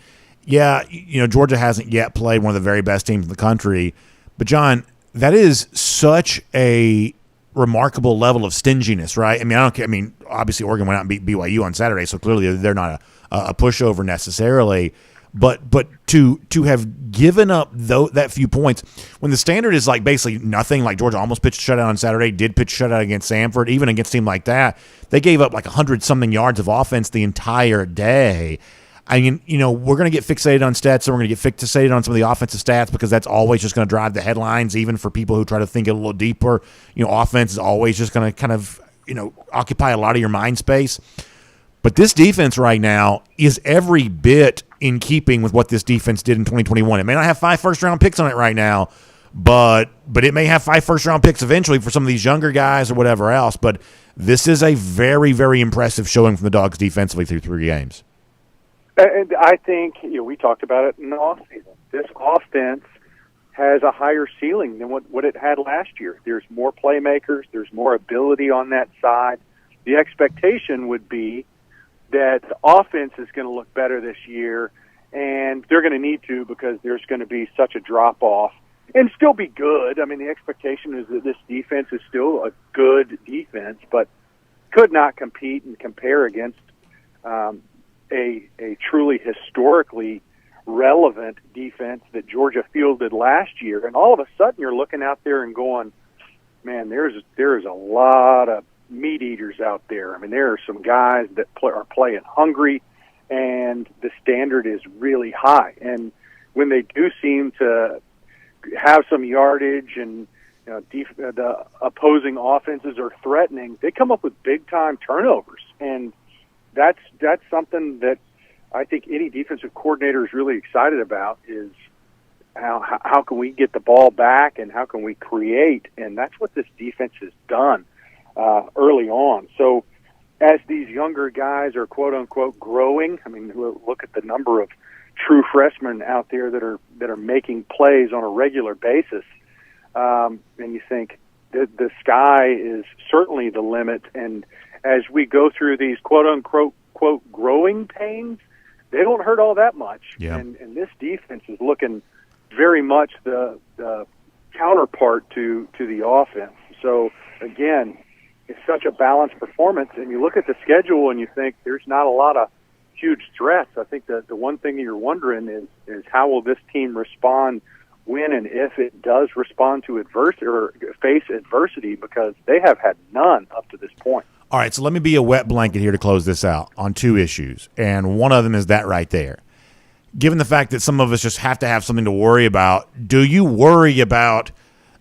Speaker 1: Georgia hasn't yet played one of the very best teams in the country. But, John, that is such a remarkable level of stinginess, right? I mean, I don't care. I mean, obviously Oregon went out and beat BYU on Saturday, so clearly they're not a pushover necessarily. But to have given up that few points when the standard is like basically nothing, like Georgia almost pitched a shutout on Saturday, did pitch a shutout against Samford, even against a team like that, they gave up like 100-something yards of offense the entire day. I mean, we're going to get fixated on stats, and we're going to get fixated on some of the offensive stats because that's always just going to drive the headlines, even for people who try to think a little deeper. Offense is always just going to kind of, occupy a lot of your mind space. But this defense right now is every bit in keeping with what this defense did in 2021. It may not have 5 first-round picks on it right now, but it may have 5 first-round picks eventually for some of these younger guys or whatever else. But this is a very, very impressive showing from the Dogs defensively through 3 games.
Speaker 5: And I think, we talked about it in the offseason. This offense has a higher ceiling than what it had last year. There's more playmakers. There's more ability on that side. The expectation would be that the offense is going to look better this year, and they're going to need to because there's going to be such a drop-off and still be good. I mean, the expectation is that this defense is still a good defense, but could not compete and compare against a truly historically relevant defense that Georgia fielded last year. And all of a sudden you're looking out there and going, man, there's a lot of meat eaters out there. I mean, there are some guys that are playing hungry, and the standard is really high. And when they do seem to have some yardage and the opposing offenses are threatening, they come up with big-time turnovers. And that's something that I think any defensive coordinator is really excited about is how can we get the ball back and how can we create, and that's what this defense has done early on. So as these younger guys are quote-unquote growing, I mean, look at the number of true freshmen out there that are making plays on a regular basis. and you think the sky is certainly the limit. And as we go through these quote-unquote growing pains, they don't hurt all that much.
Speaker 1: Yeah.
Speaker 5: And this defense is looking very much the counterpart to the offense. So, again, it's such a balanced performance. And you look at the schedule and you think there's not a lot of huge threats. I think that the one thing you're wondering is how will this team respond when and if it does respond to adversity or face adversity, because they have had none up to this point.
Speaker 1: All right, so let me be a wet blanket here to close this out on two issues, and one of them is that right there. Given the fact that some of us just have to have something to worry about, do you worry about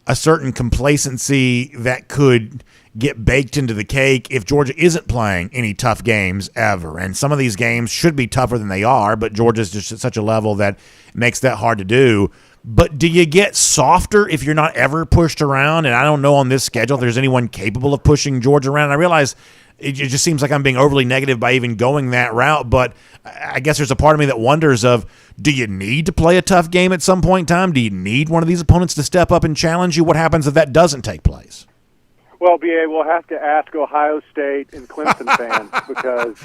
Speaker 1: a certain complacency that could get baked into the cake if Georgia isn't playing any tough games ever? And some of these games should be tougher than they are, but Georgia's just at such a level that makes that hard to do. But do you get softer if you're not ever pushed around? And I don't know on this schedule if there's anyone capable of pushing Georgia around. I realize it just seems like I'm being overly negative by even going that route, but I guess there's a part of me that wonders do you need to play a tough game at some point in time? Do you need one of these opponents to step up and challenge you? What happens if that doesn't take place?
Speaker 5: Well, BA, we'll have to ask Ohio State and Clemson fans because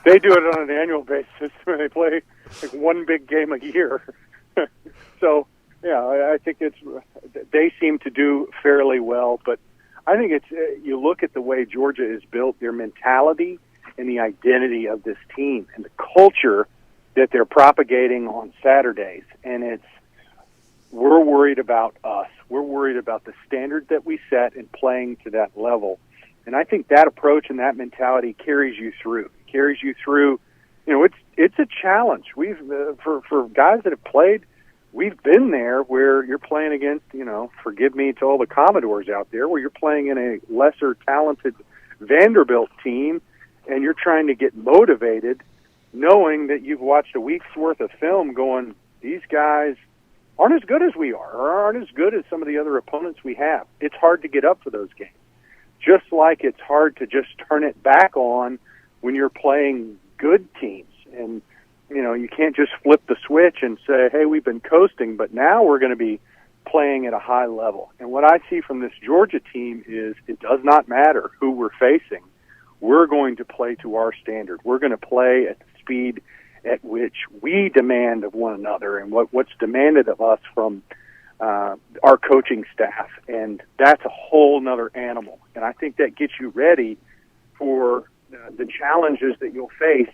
Speaker 5: they do it on an annual basis when they play like one big game a year. So, yeah, I think they seem to do fairly well. But I think you look at the way Georgia is built, their mentality and the identity of this team and the culture that they're propagating on Saturdays. And we're worried about us. We're worried about the standard that we set and playing to that level. And I think that approach and that mentality carries you through. It's a challenge. We've for guys that have played, we've been there where you're playing against, forgive me to all the Commodores out there, where you're playing in a lesser talented Vanderbilt team and you're trying to get motivated knowing that you've watched a week's worth of film going, these guys aren't as good as we are or aren't as good as some of the other opponents we have. It's hard to get up for those games. Just like it's hard to just turn it back on when you're playing good teams. And you can't just flip the switch and say, hey, we've been coasting, but now we're going to be playing at a high level. And what I see from this Georgia team is it does not matter who we're facing. We're going to play to our standard. We're going to play at the speed at which we demand of one another and what's demanded of us from our coaching staff. And that's a whole nother animal. And I think that gets you ready for the challenges that you'll face,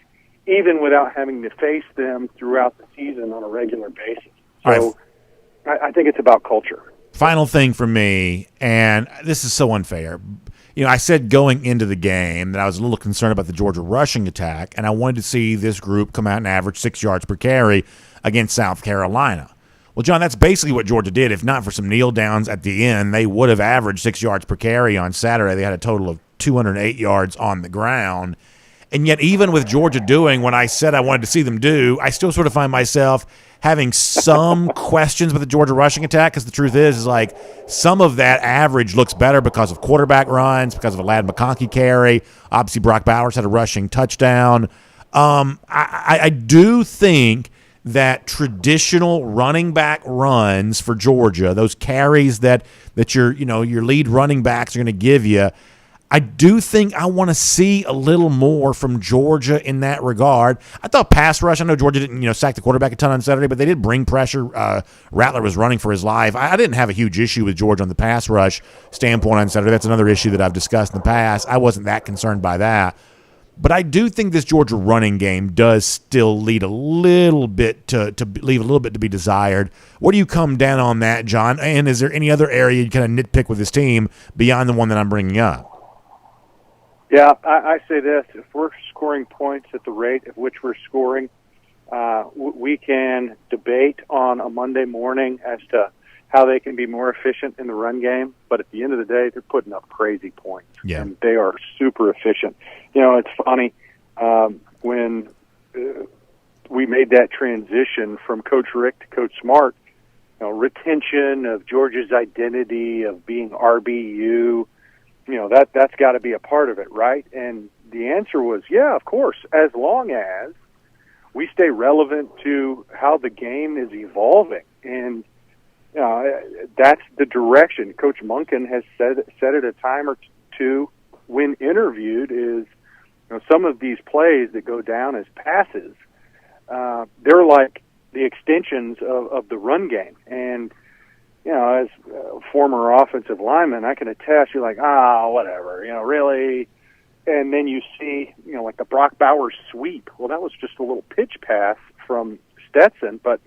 Speaker 5: even without having to face them throughout the season on a regular basis. So I think it's about culture.
Speaker 1: Final thing for me, and this is so unfair. I said going into the game that I was a little concerned about the Georgia rushing attack, and I wanted to see this group come out and average 6 yards per carry against South Carolina. Well, John, that's basically what Georgia did. If not for some kneel downs at the end, they would have averaged 6 yards per carry on Saturday. They had a total of 208 yards on the ground. And yet, even with Georgia doing what I said I wanted to see them do, I still sort of find myself having some questions with the Georgia rushing attack, because the truth is like some of that average looks better because of quarterback runs, because of a Ladd McConkey carry. Obviously, Brock Bowers had a rushing touchdown. I do think that traditional running back runs for Georgia, those carries that your lead running backs are going to give you, I do think I want to see a little more from Georgia in that regard. I thought pass rush, I know Georgia didn't sack the quarterback a ton on Saturday, but they did bring pressure. Rattler was running for his life. I didn't have a huge issue with Georgia on the pass rush standpoint on Saturday. That's another issue that I've discussed in the past. I wasn't that concerned by that. But I do think this Georgia running game does still leave a little bit to be desired. Where do you come down on that, John? And is there any other area you kind of nitpick with this team beyond the one that I'm bringing up?
Speaker 5: Yeah, I say this. If we're scoring points at the rate at which we're scoring, we can debate on a Monday morning as to how they can be more efficient in the run game. But at the end of the day, they're putting up crazy points.
Speaker 1: Yeah.
Speaker 5: And they are super efficient. It's funny. When we made that transition from Coach Rick to Coach Smart, retention of Georgia's identity of being RBU, that's got to be a part of it, right? And the answer was, yeah, of course, as long as we stay relevant to how the game is evolving. And, that's the direction. Coach Monken has said it a time or two when interviewed is, some of these plays that go down as passes, they're like the extensions of the run game. And, as a former offensive lineman, I can attest, you're like, whatever, really. And then you see, like the Brock Bowers sweep. Well, that was just a little pitch pass from Stetson, but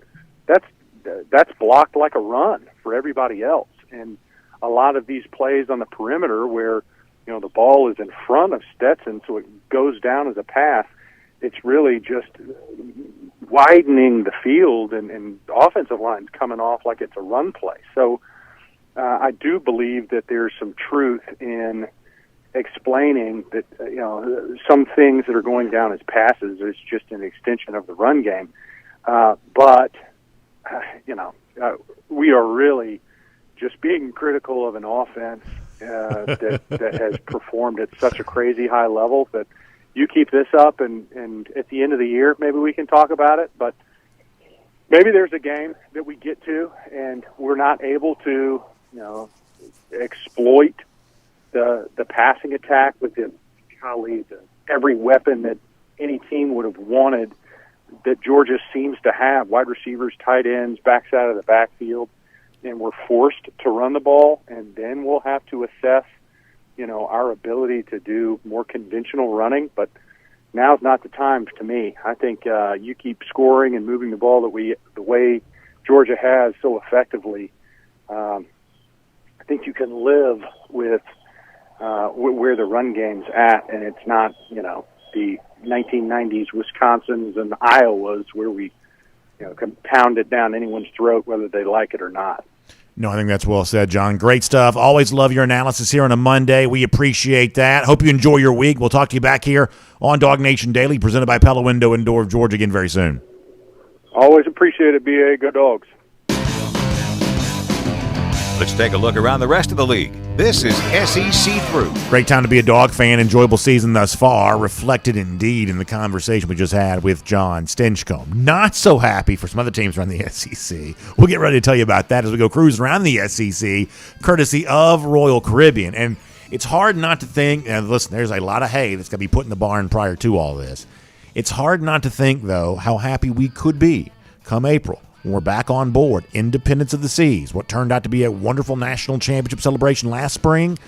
Speaker 5: that's blocked like a run for everybody else. And a lot of these plays on the perimeter where, the ball is in front of Stetson, so it goes down as a pass, it's really just widening the field and offensive lines coming off like it's a run play. So I do believe that there's some truth in explaining that, some things that are going down as passes is just an extension of the run game. But we are really just being critical of an offense that has performed at such a crazy high level that you keep this up, and at the end of the year, maybe we can talk about it. But maybe there's a game that we get to, and we're not able to, exploit the passing attack with every weapon that any team would have wanted that Georgia seems to have, wide receivers, tight ends, backs out of the backfield, and we're forced to run the ball, and then we'll have to assess, our ability to do more conventional running. But now's not the time to me. I think you keep scoring and moving the ball the way Georgia has so effectively. I think you can live with where the run game's at, and it's not, the 1990s Wisconsins and Iowas where we can pound it down anyone's throat whether they like it or not.
Speaker 1: No, I think that's well said, John. Great stuff. Always love your analysis here on a Monday. We appreciate that. Hope you enjoy your week. We'll talk to you back here on Dog Nation Daily, presented by Pella Window and Door of Georgia again very soon.
Speaker 5: Always appreciate it, BA. Go Dogs.
Speaker 3: Let's take a look around the rest of the league. This is SEC Through.
Speaker 1: Great time to be a Dog fan. Enjoyable season thus far. Reflected indeed in the conversation we just had with Jon Stinchcomb. Not so happy for some other teams around the SEC. We'll get ready to tell you about that as we go cruising around the SEC, courtesy of Royal Caribbean. And it's hard not to think, and listen, there's a lot of hay that's going to be put in the barn prior to all this. It's hard not to think, though, how happy we could be come April when we're back on board. Independence of the Seas, what turned out to be a wonderful national championship celebration last spring,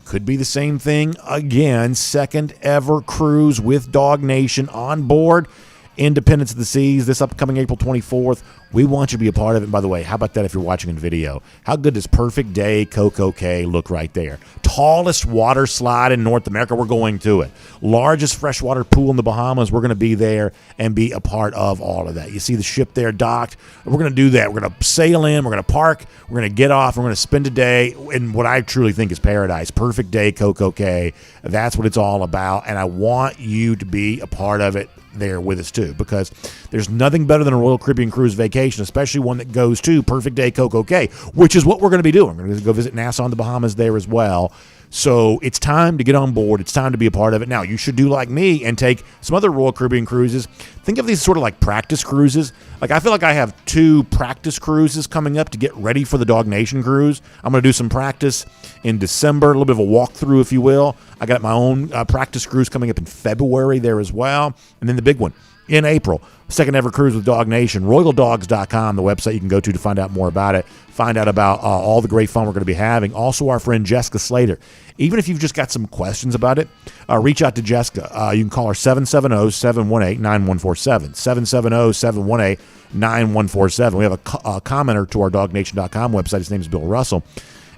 Speaker 1: could be the same thing again. Second ever cruise with Dog Nation on board. Independence of the Seas this upcoming April 24th. We want you to be a part of it. And by the way, how about that if you're watching in video? How good does Perfect Day Coco Cay look right there? Tallest water slide in North America. We're going to it. Largest freshwater pool in the Bahamas. We're going to be there and be a part of all of that. You see the ship there docked. We're going to do that. We're going to sail in. We're going to park. We're going to get off. We're going to spend a day in what I truly think is paradise. Perfect Day Coco Cay. That's what it's all about. And I want you to be a part of it there with us too, because there's nothing better than a Royal Caribbean cruise vacation, especially one that goes to Perfect Day Coco Cay, which is what we're going to be doing. We're going to go visit Nassau in the Bahamas there as well. So it's time to get on board. It's time to be a part of it. Now, you should do like me and take some other Royal Caribbean cruises. Think of these sort of like practice cruises. Like, I feel like I have 2 practice cruises coming up to get ready for the Dog Nation cruise. I'm going to do some practice in December, a little bit of a walkthrough, if you will. I got my own practice cruise coming up in February there as well. And then the big one in April, second ever cruise with Dog Nation. RoyalDogs.com, the website you can go to find out more about it. Find out about all the great fun we're going to be having. Also, our friend Jessica Slater. Even if you've just got some questions about it, reach out to Jessica. You can call her 770-718-9147. 770-718-9147. We have a commenter to our DogNation.com website. His name is Bill Russell.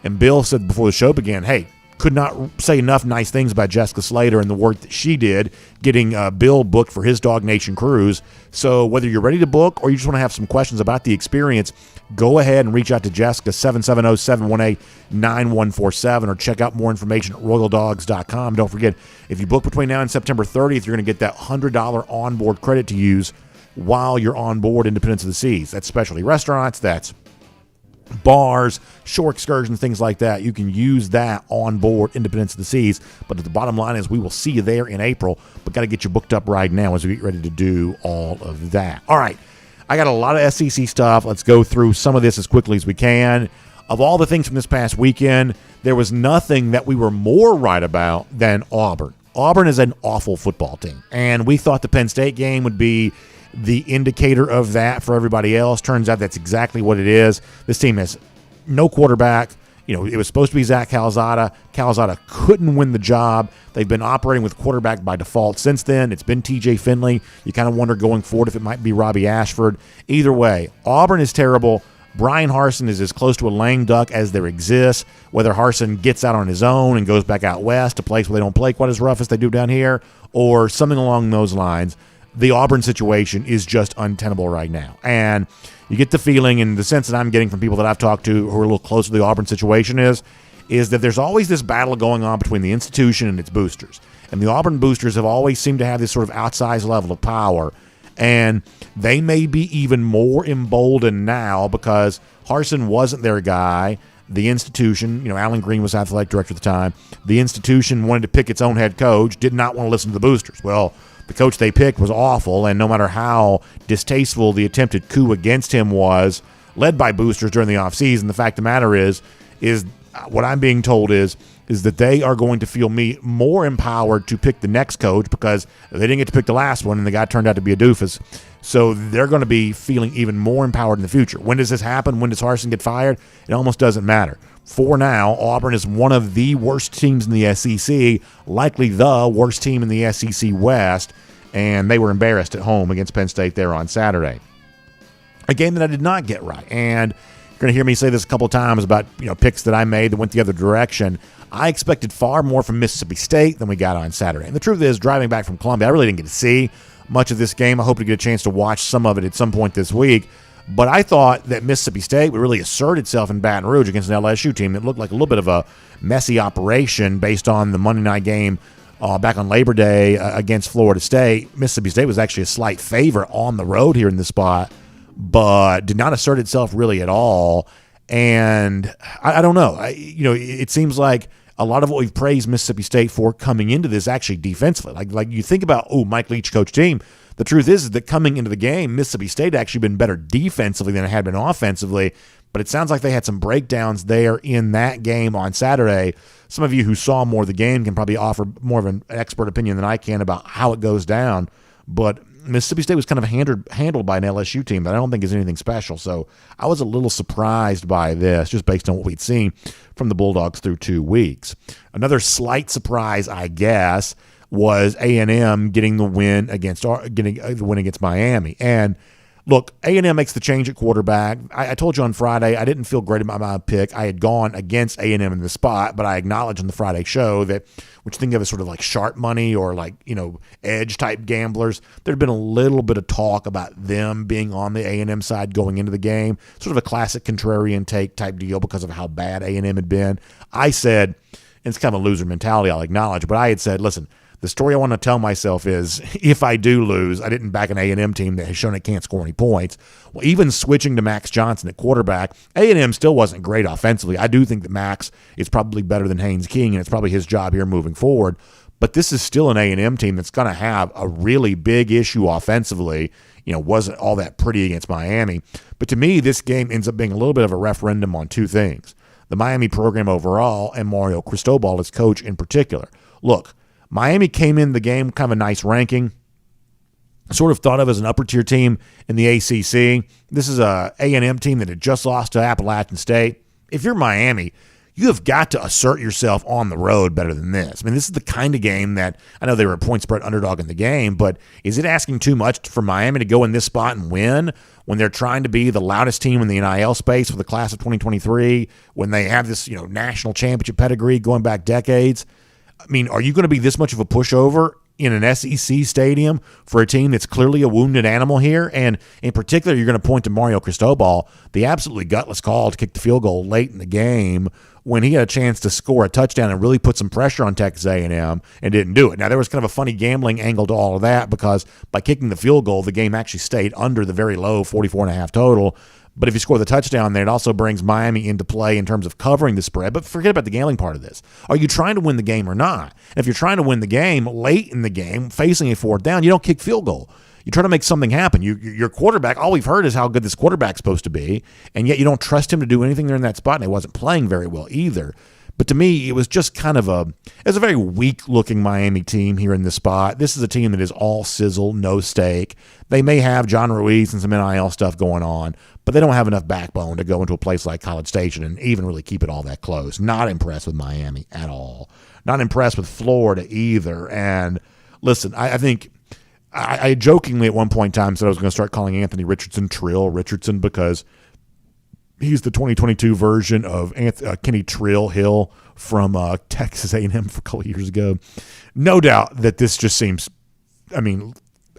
Speaker 1: And Bill said before the show began, hey, could not say enough nice things about Jessica Slater and the work that she did getting Bill booked for his Dog Nation cruise. So whether you're ready to book or you just want to have some questions about the experience, go ahead and reach out to Jessica, 770-718-9147, or check out more information at RoyalDogs.com. Don't forget, if you book between now and September 30th, you're going to get that $100 onboard credit to use while you're on board Independence of the Seas. That's specialty restaurants, that's bars, shore excursions, things like that. You can use that on board Independence of the Seas. But the bottom line is we will see you there in April, but got to get you booked up right now as we get ready to do all of that. All right. I got a lot of SEC stuff. Let's go through some of this as quickly as we can. Of all the things from this past weekend, there was nothing that we were more right about than Auburn. Auburn is an awful football team, and we thought the Penn State game would be the indicator of that for everybody else. Turns out that's exactly what it is. This team has no quarterback. It was supposed to be Zach Calzada. Calzada couldn't win the job. They've been operating with quarterback by default since then. It's been TJ Finley. You kind of wonder going forward if it might be Robbie Ashford. Either way, Auburn is terrible. Brian Harsin is as close to a lame duck as there exists. Whether Harsin gets out on his own and goes back out west, a place where they don't play quite as rough as they do down here, or something along those lines, the Auburn situation is just untenable right now. And you get the feeling, and the sense that I'm getting from people that I've talked to who are a little closer to the Auburn situation is that there's always this battle going on between the institution and its boosters. And the Auburn boosters have always seemed to have this sort of outsized level of power. And they may be even more emboldened now because Harsin wasn't their guy. The institution, Alan Green was athletic director at the time. The institution wanted to pick its own head coach, did not want to listen to the boosters. Well, the coach they picked was awful, and no matter how distasteful the attempted coup against him was, led by boosters during the offseason, the fact of the matter is what I'm being told is that they are going to feel more empowered to pick the next coach because they didn't get to pick the last one, and the guy turned out to be a doofus. So they're going to be feeling even more empowered in the future. When does this happen? When does Harsin get fired? It almost doesn't matter. For now, Auburn is one of the worst teams in the SEC, likely the worst team in the SEC West, and they were embarrassed at home against Penn State there on Saturday. A game that I did not get right, and you're going to hear me say this a couple times about picks that I made that went the other direction. I expected far more from Mississippi State than we got on Saturday. And the truth is, driving back from Columbia, I really didn't get to see much of this game. I hope to get a chance to watch some of it at some point this week. But I thought that Mississippi State would really assert itself in Baton Rouge against an LSU team that looked like a little bit of a messy operation based on the Monday night game back on Labor Day against Florida State. Mississippi State was actually a slight favorite on the road here in this spot, but did not assert itself really at all. And I don't know. It seems like a lot of what we've praised Mississippi State for coming into this actually defensively. Like you think about, Mike Leach coach team. The truth is that coming into the game, Mississippi State actually been better defensively than it had been offensively. But it sounds like they had some breakdowns there in that game on Saturday. Some of you who saw more of the game can probably offer more of an expert opinion than I can about how it goes down. But Mississippi State was kind of handled by an LSU team that I don't think is anything special. So I was a little surprised by this, just based on what we'd seen from the Bulldogs through 2 weeks. Another slight surprise, I guess, was A&M getting the win against Miami. And look, A&M makes the change at quarterback. I told you on Friday I didn't feel great about my pick. I had gone against A&M in the spot, but I acknowledged on the Friday show that, which you think of as sort of like sharp money or like, edge type gamblers, there'd been a little bit of talk about them being on the A&M side going into the game, sort of a classic contrarian take type deal because of how bad A&M had been. I said, and it's kind of a loser mentality, I'll acknowledge, but I had said, listen, the story I want to tell myself is if I do lose, I didn't back an A&M team that has shown it can't score any points. Well, even switching to Max Johnson at quarterback, A&M still wasn't great offensively. I do think that Max is probably better than Haynes King, and it's probably his job here moving forward. But this is still an A&M team that's going to have a really big issue offensively. Wasn't all that pretty against Miami. But to me, this game ends up being a little bit of a referendum on two things. The Miami program overall and Mario Cristobal as coach in particular. Look, Miami came in the game kind of a nice ranking, sort of thought of as an upper-tier team in the ACC. This is a A&M team that had just lost to Appalachian State. If you're Miami, you have got to assert yourself on the road better than this. I mean, this is the kind of game that, I know they were a point spread underdog in the game, but is it asking too much for Miami to go in this spot and win when they're trying to be the loudest team in the NIL space for the class of 2023, when they have this, national championship pedigree going back decades? I mean, are you going to be this much of a pushover in an SEC stadium for a team that's clearly a wounded animal here? And in particular, you're going to point to Mario Cristobal, the absolutely gutless call to kick the field goal late in the game when he had a chance to score a touchdown and really put some pressure on Texas A&M and didn't do it. Now, there was kind of a funny gambling angle to all of that because by kicking the field goal, the game actually stayed under the very low 44.5 total. But if you score the touchdown there, it also brings Miami into play in terms of covering the spread. But forget about the gambling part of this. Are you trying to win the game or not? And if you're trying to win the game late in the game, facing a fourth down, you don't kick field goal. You try to make something happen. Your quarterback, all we've heard is how good this quarterback's supposed to be, and yet you don't trust him to do anything there in that spot, and he wasn't playing very well either. But to me, it was just kind of a very weak-looking Miami team here in this spot. This is a team that is all sizzle, no steak. They may have John Ruiz and some NIL stuff going on, but they don't have enough backbone to go into a place like College Station and even really keep it all that close. Not impressed with Miami at all. Not impressed with Florida either. And listen, I think I jokingly at one point in time said I was going to start calling Anthony Richardson Trill Richardson because he's the 2022 version of Kenny Trill Hill from Texas A&M a couple of years ago. No doubt that this just seems,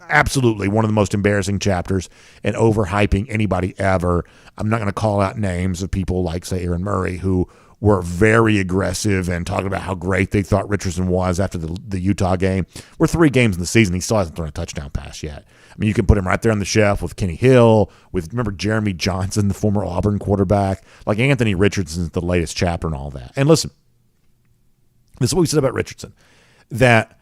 Speaker 1: absolutely one of the most embarrassing chapters and overhyping anybody ever. I'm not going to call out names of people like, say, Aaron Murray, who were very aggressive and talking about how great they thought Richardson was after the Utah game. We're 3 games in the season. He still hasn't thrown a touchdown pass yet. You can put him right there on the shelf with Kenny Hill, remember Jeremy Johnson, the former Auburn quarterback. Like Anthony Richardson's the latest chapter and all that. And listen, this is what we said about Richardson, that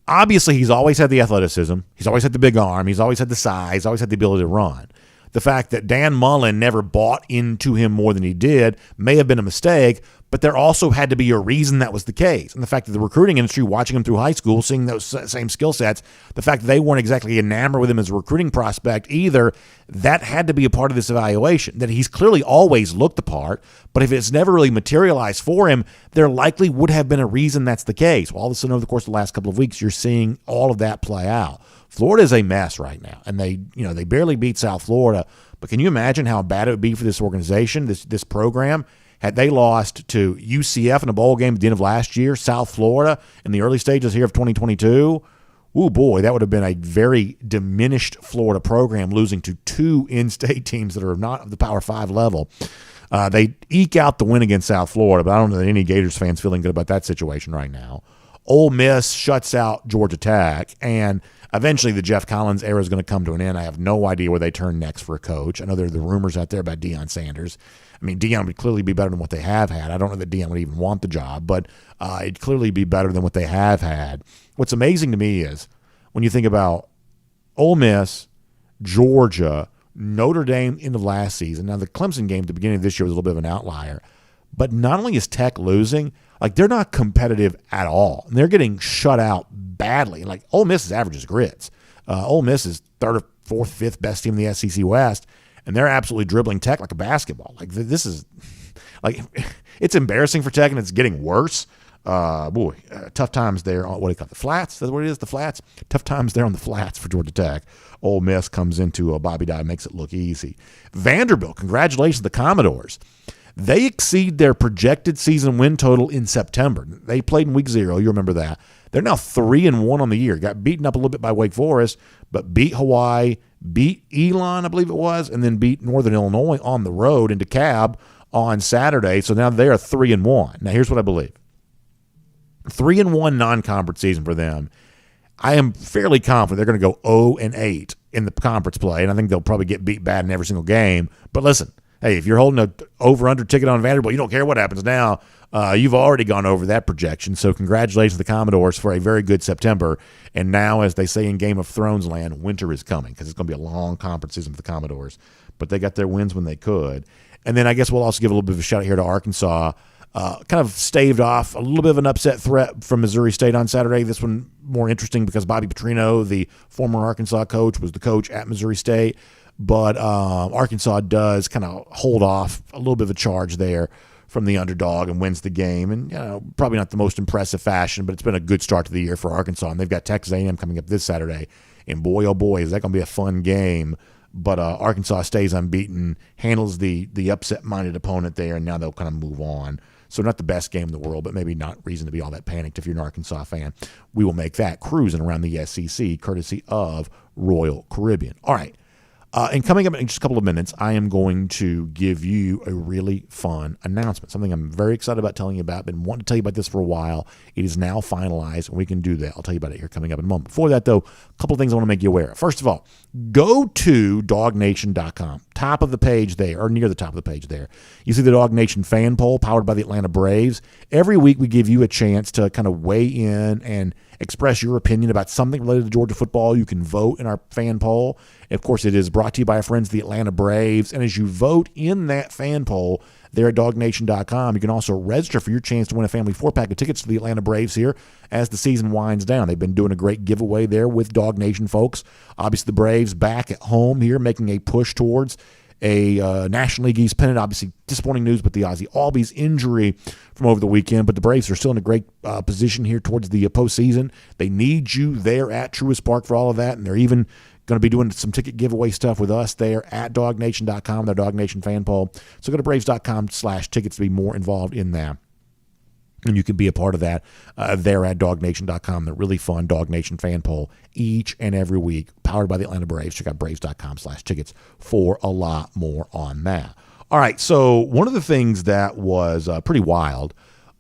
Speaker 1: obviously he's always had the athleticism. He's always had the big arm. He's always had the size, always had the ability to run. The fact that Dan Mullen never bought into him more than he did may have been a mistake, but there also had to be a reason that was the case. And the fact that the recruiting industry, watching him through high school, seeing those same skill sets, the fact that they weren't exactly enamored with him as a recruiting prospect either, that had to be a part of this evaluation, that he's clearly always looked the part, but if it's never really materialized for him, there likely would have been a reason that's the case. Well, all of a sudden, over the course of the last couple of weeks, you're seeing all of that play out. Florida is a mess right now, and they barely beat South Florida. But can you imagine how bad it would be for this organization, this program, had they lost to UCF in a bowl game at the end of last year, South Florida in the early stages here of 2022? Ooh, boy, that would have been a very diminished Florida program, losing to 2 in-state teams that are not of the Power 5 level. They eke out the win against South Florida, but I don't know that any Gators fans feeling good about that situation right now. Ole Miss shuts out Georgia Tech, and eventually the Jeff Collins era is going to come to an end. I have no idea where they turn next for a coach. I know there are the rumors out there about Deion Sanders. Deion would clearly be better than what they have had. I don't know that Deion would even want the job, but it'd clearly be better than what they have had. What's amazing to me is when you think about Ole Miss, Georgia, Notre Dame end of last season. Now, the Clemson game at the beginning of this year was a little bit of an outlier, but not only is Tech losing, they're not competitive at all. And they're getting shut out badly. Ole Miss's average is grits. Ole Miss is 3rd or 4th, 5th best team in the SEC West, and they're absolutely dribbling Tech like a basketball. This is it's embarrassing for Tech, and it's getting worse. Tough times there on, what do you call it, the flats? That's what it is, the flats? Tough times there on the flats for Georgia Tech. Ole Miss comes into a Bobby Dye, makes it look easy. Vanderbilt, congratulations to the Commodores. They exceed their projected season win total in September. They played in week 0. You remember that. They're now 3-1 on the year. Got beaten up a little bit by Wake Forest, but beat Hawaii, beat Elon, I believe it was, and then beat Northern Illinois on the road in DeKalb on Saturday. So now they're 3-1. Now here's what I believe. 3-1 non-conference season for them. I am fairly confident they're going to go 0-8 in the conference play, and I think they'll probably get beat bad in every single game. But listen, hey, if you're holding a over-under ticket on Vanderbilt, you don't care what happens now. You've already gone over that projection. So congratulations to the Commodores for a very good September. And now, as they say in Game of Thrones land, winter is coming because it's going to be a long conference season for the Commodores. But they got their wins when they could. And then I guess we'll also give a little bit of a shout out here to Arkansas. Kind of staved off a little bit of an upset threat from Missouri State on Saturday. This one more interesting because Bobby Petrino, the former Arkansas coach, was the coach at Missouri State. But Arkansas does kind of hold off a little bit of a charge there from the underdog and wins the game. And probably not the most impressive fashion, but it's been a good start to the year for Arkansas. And they've got Texas A&M coming up this Saturday. And boy, oh boy, is that going to be a fun game. But Arkansas stays unbeaten, handles the upset-minded opponent there, and now they'll kind of move on. So not the best game in the world, but maybe not reason to be all that panicked if you're an Arkansas fan. We will make that cruising around the SEC, courtesy of Royal Caribbean. All right. And coming up in just a couple of minutes, I am going to give you a really fun announcement, something I'm very excited about telling you about. Been wanting to tell you about this for a while. It is now finalized, and we can do that. I'll tell you about it here coming up in a moment. Before that, though, a couple of things I want to make you aware of. First of all, go to dognation.com. top of the page there, or near the top of the page there, you see the Dog Nation fan poll powered by the Atlanta Braves. Every week we give you a chance to kind of weigh in and express your opinion about something related to Georgia football. You can vote in our fan poll. Of course, it is brought to you by our friends, the Atlanta Braves. And as you vote in that fan poll there at dognation.com, you can also register for your chance to win a family 4-pack of tickets to the Atlanta Braves here as the season winds down. They've been doing a great giveaway there with Dog Nation folks. Obviously, the Braves back at home here making a push towards a National League East pennant. Obviously, disappointing news with the Ozzie Albies injury from over the weekend, but the Braves are still in a great position here towards the postseason. They need you there at Truist Park for all of that, and they're even going to be doing some ticket giveaway stuff with us there at dognation.com, their Dog Nation fan poll. So go to braves.com/tickets to be more involved in that. And you can be a part of that there at dognation.com. The really fun Dog Nation fan poll each and every week, powered by the Atlanta Braves. Check out braves.com/tickets for a lot more on that. All right, so one of the things that was pretty wild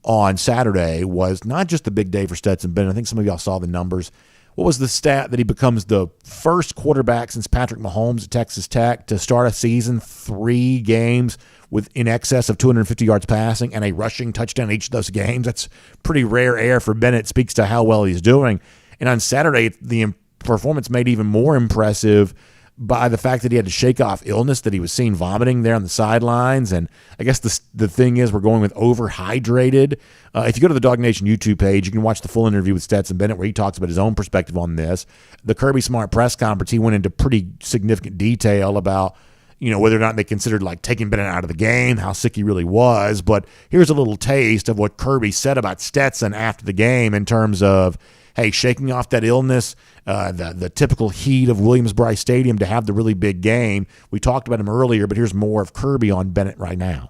Speaker 1: on Saturday was not just the big day for Stetson Bennett. I think some of y'all saw the numbers. What was the stat that he becomes the first quarterback since Patrick Mahomes at Texas Tech to start a season 3 games with in excess of 250 yards passing and a rushing touchdown in each of those games? That's pretty rare air for Bennett. Speaks to how well he's doing. And on Saturday, the performance made even more impressive by the fact that he had to shake off illness, that he was seen vomiting there on the sidelines. And I guess the thing is we're going with overhydrated. If you go to the Dog Nation YouTube page, you can watch the full interview with Stetson Bennett where he talks about his own perspective on this. The Kirby Smart press conference, he went into pretty significant detail about whether or not they considered like taking Bennett out of the game, how sick he really was. But here's a little taste of what Kirby said about Stetson after the game in terms of, hey, shaking off that illness, the typical heat of Williams-Brice Stadium to have the really big game. We talked about him earlier, but here's more of Kirby on Bennett right now.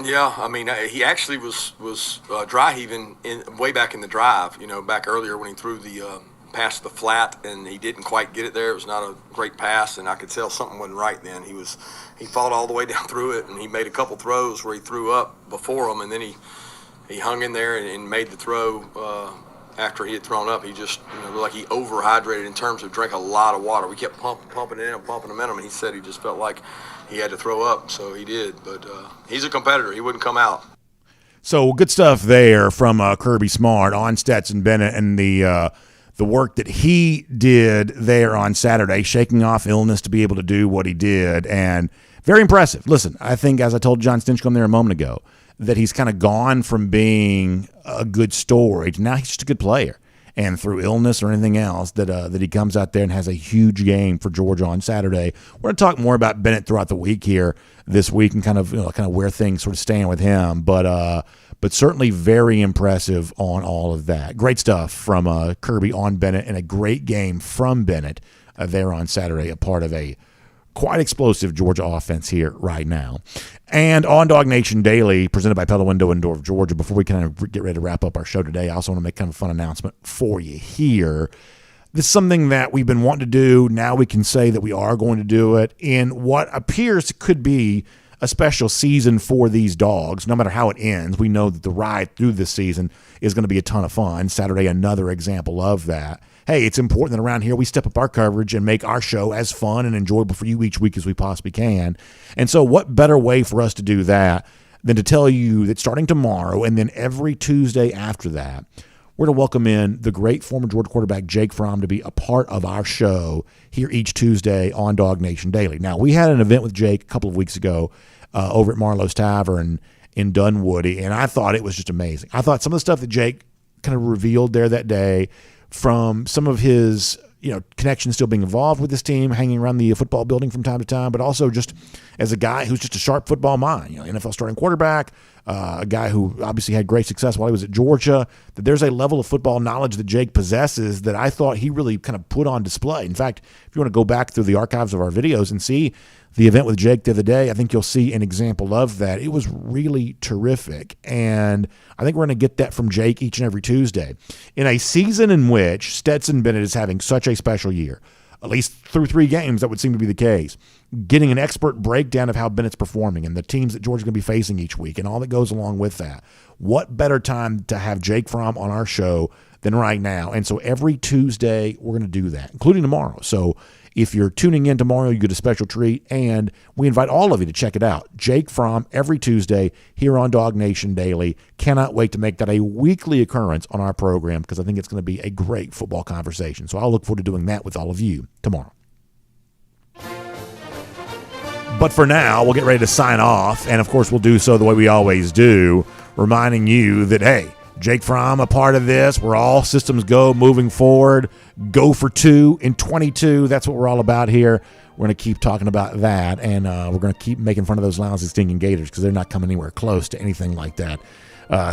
Speaker 4: Yeah, I mean, he actually was dry heaving way back in the drive. Back earlier when he threw the pass to the flat and he didn't quite get it there. It was not a great pass, and I could tell something wasn't right then. He fought all the way down through it, and he made a couple throws where he threw up before him, and then he hung in there and made the throw. After he had thrown up, he just looked like he overhydrated in terms of drank a lot of water. We kept pumping it in and pumping him in him, and he said he just felt like he had to throw up, so he did. But he's a competitor. He wouldn't come out.
Speaker 1: So good stuff there from Kirby Smart on Stetson Bennett and the work that he did there on Saturday, shaking off illness to be able to do what he did, and very impressive. Listen, I think, as I told Jon Stinchcomb there a moment ago, that he's kind of gone from being a good story to now he's just a good player. And through illness or anything else, that he comes out there and has a huge game for Georgia on Saturday. We're going to talk more about Bennett throughout the week here this week and kind of where things sort of stand with him. But certainly very impressive on all of that. Great stuff from Kirby on Bennett, and a great game from Bennett there on Saturday, a part of a quite explosive Georgia offense here right now. And on Dog Nation Daily, presented by Pella Window and Door of Georgia, before we kind of get ready to wrap up our show today, I also want to make kind of a fun announcement for you here. This is something that we've been wanting to do. Now we can say that we are going to do it in what appears could be a special season for these dogs. No matter how it ends, we know that the ride through this season is going to be a ton of fun. Saturday, another example of that. Hey, it's important that around here we step up our coverage and make our show as fun and enjoyable for you each week as we possibly can. And so what better way for us to do that than to tell you that starting tomorrow and then every Tuesday after that, we're going to welcome in the great former Georgia quarterback Jake Fromm to be a part of our show here each Tuesday on Dog Nation Daily. Now, we had an event with Jake a couple of weeks ago over at Marlowe's Tavern in Dunwoody, and I thought it was just amazing. I thought some of the stuff that Jake kind of revealed there that day, from some of his connections still being involved with this team, hanging around the football building from time to time, but also just as a guy who's just a sharp football mind, NFL starting quarterback, a guy who obviously had great success while he was at Georgia, that there's a level of football knowledge that Jake possesses that I thought he really kind of put on display. In fact, if you want to go back through the archives of our videos and see the event with Jake the other day, I think you'll see an example of that. It was really terrific, and I think we're going to get that from Jake each and every Tuesday. In a season in which Stetson Bennett is having such a special year, at least through 3 games, that would seem to be the case, getting an expert breakdown of how Bennett's performing and the teams that Georgia's going to be facing each week and all that goes along with that. What better time to have Jake Fromm on our show than right now. And so every Tuesday, we're going to do that, including tomorrow. So if you're tuning in tomorrow, you get a special treat, and we invite all of you to check it out. Jake Fromm, every Tuesday here on Dog Nation Daily. Cannot wait to make that a weekly occurrence on our program because I think it's going to be a great football conversation. So I'll look forward to doing that with all of you tomorrow. But for now, we'll get ready to sign off, and of course we'll do so the way we always do, reminding you that, hey, Jake Fromm, a part of this. We're all systems go moving forward. Go for 2 in 22. That's what we're all about here. We're going to keep talking about that, and we're going to keep making fun of those lousy stinking Gators because they're not coming anywhere close to anything like that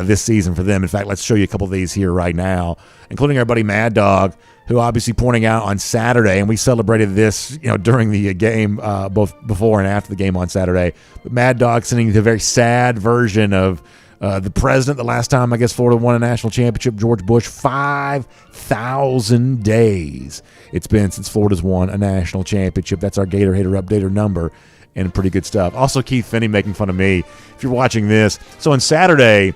Speaker 1: this season for them. In fact, let's show you a couple of these here right now, including our buddy Mad Dog, who obviously pointing out on Saturday, and we celebrated this, during the game, both before and after the game on Saturday. But Mad Dog sending the very sad version of the president, the last time, I guess, Florida won a national championship, George Bush, 5,000 days it's been since Florida's won a national championship. That's our Gator Hater Updater number, and pretty good stuff. Also, Keith Finney making fun of me. If you're watching this, so on Saturday,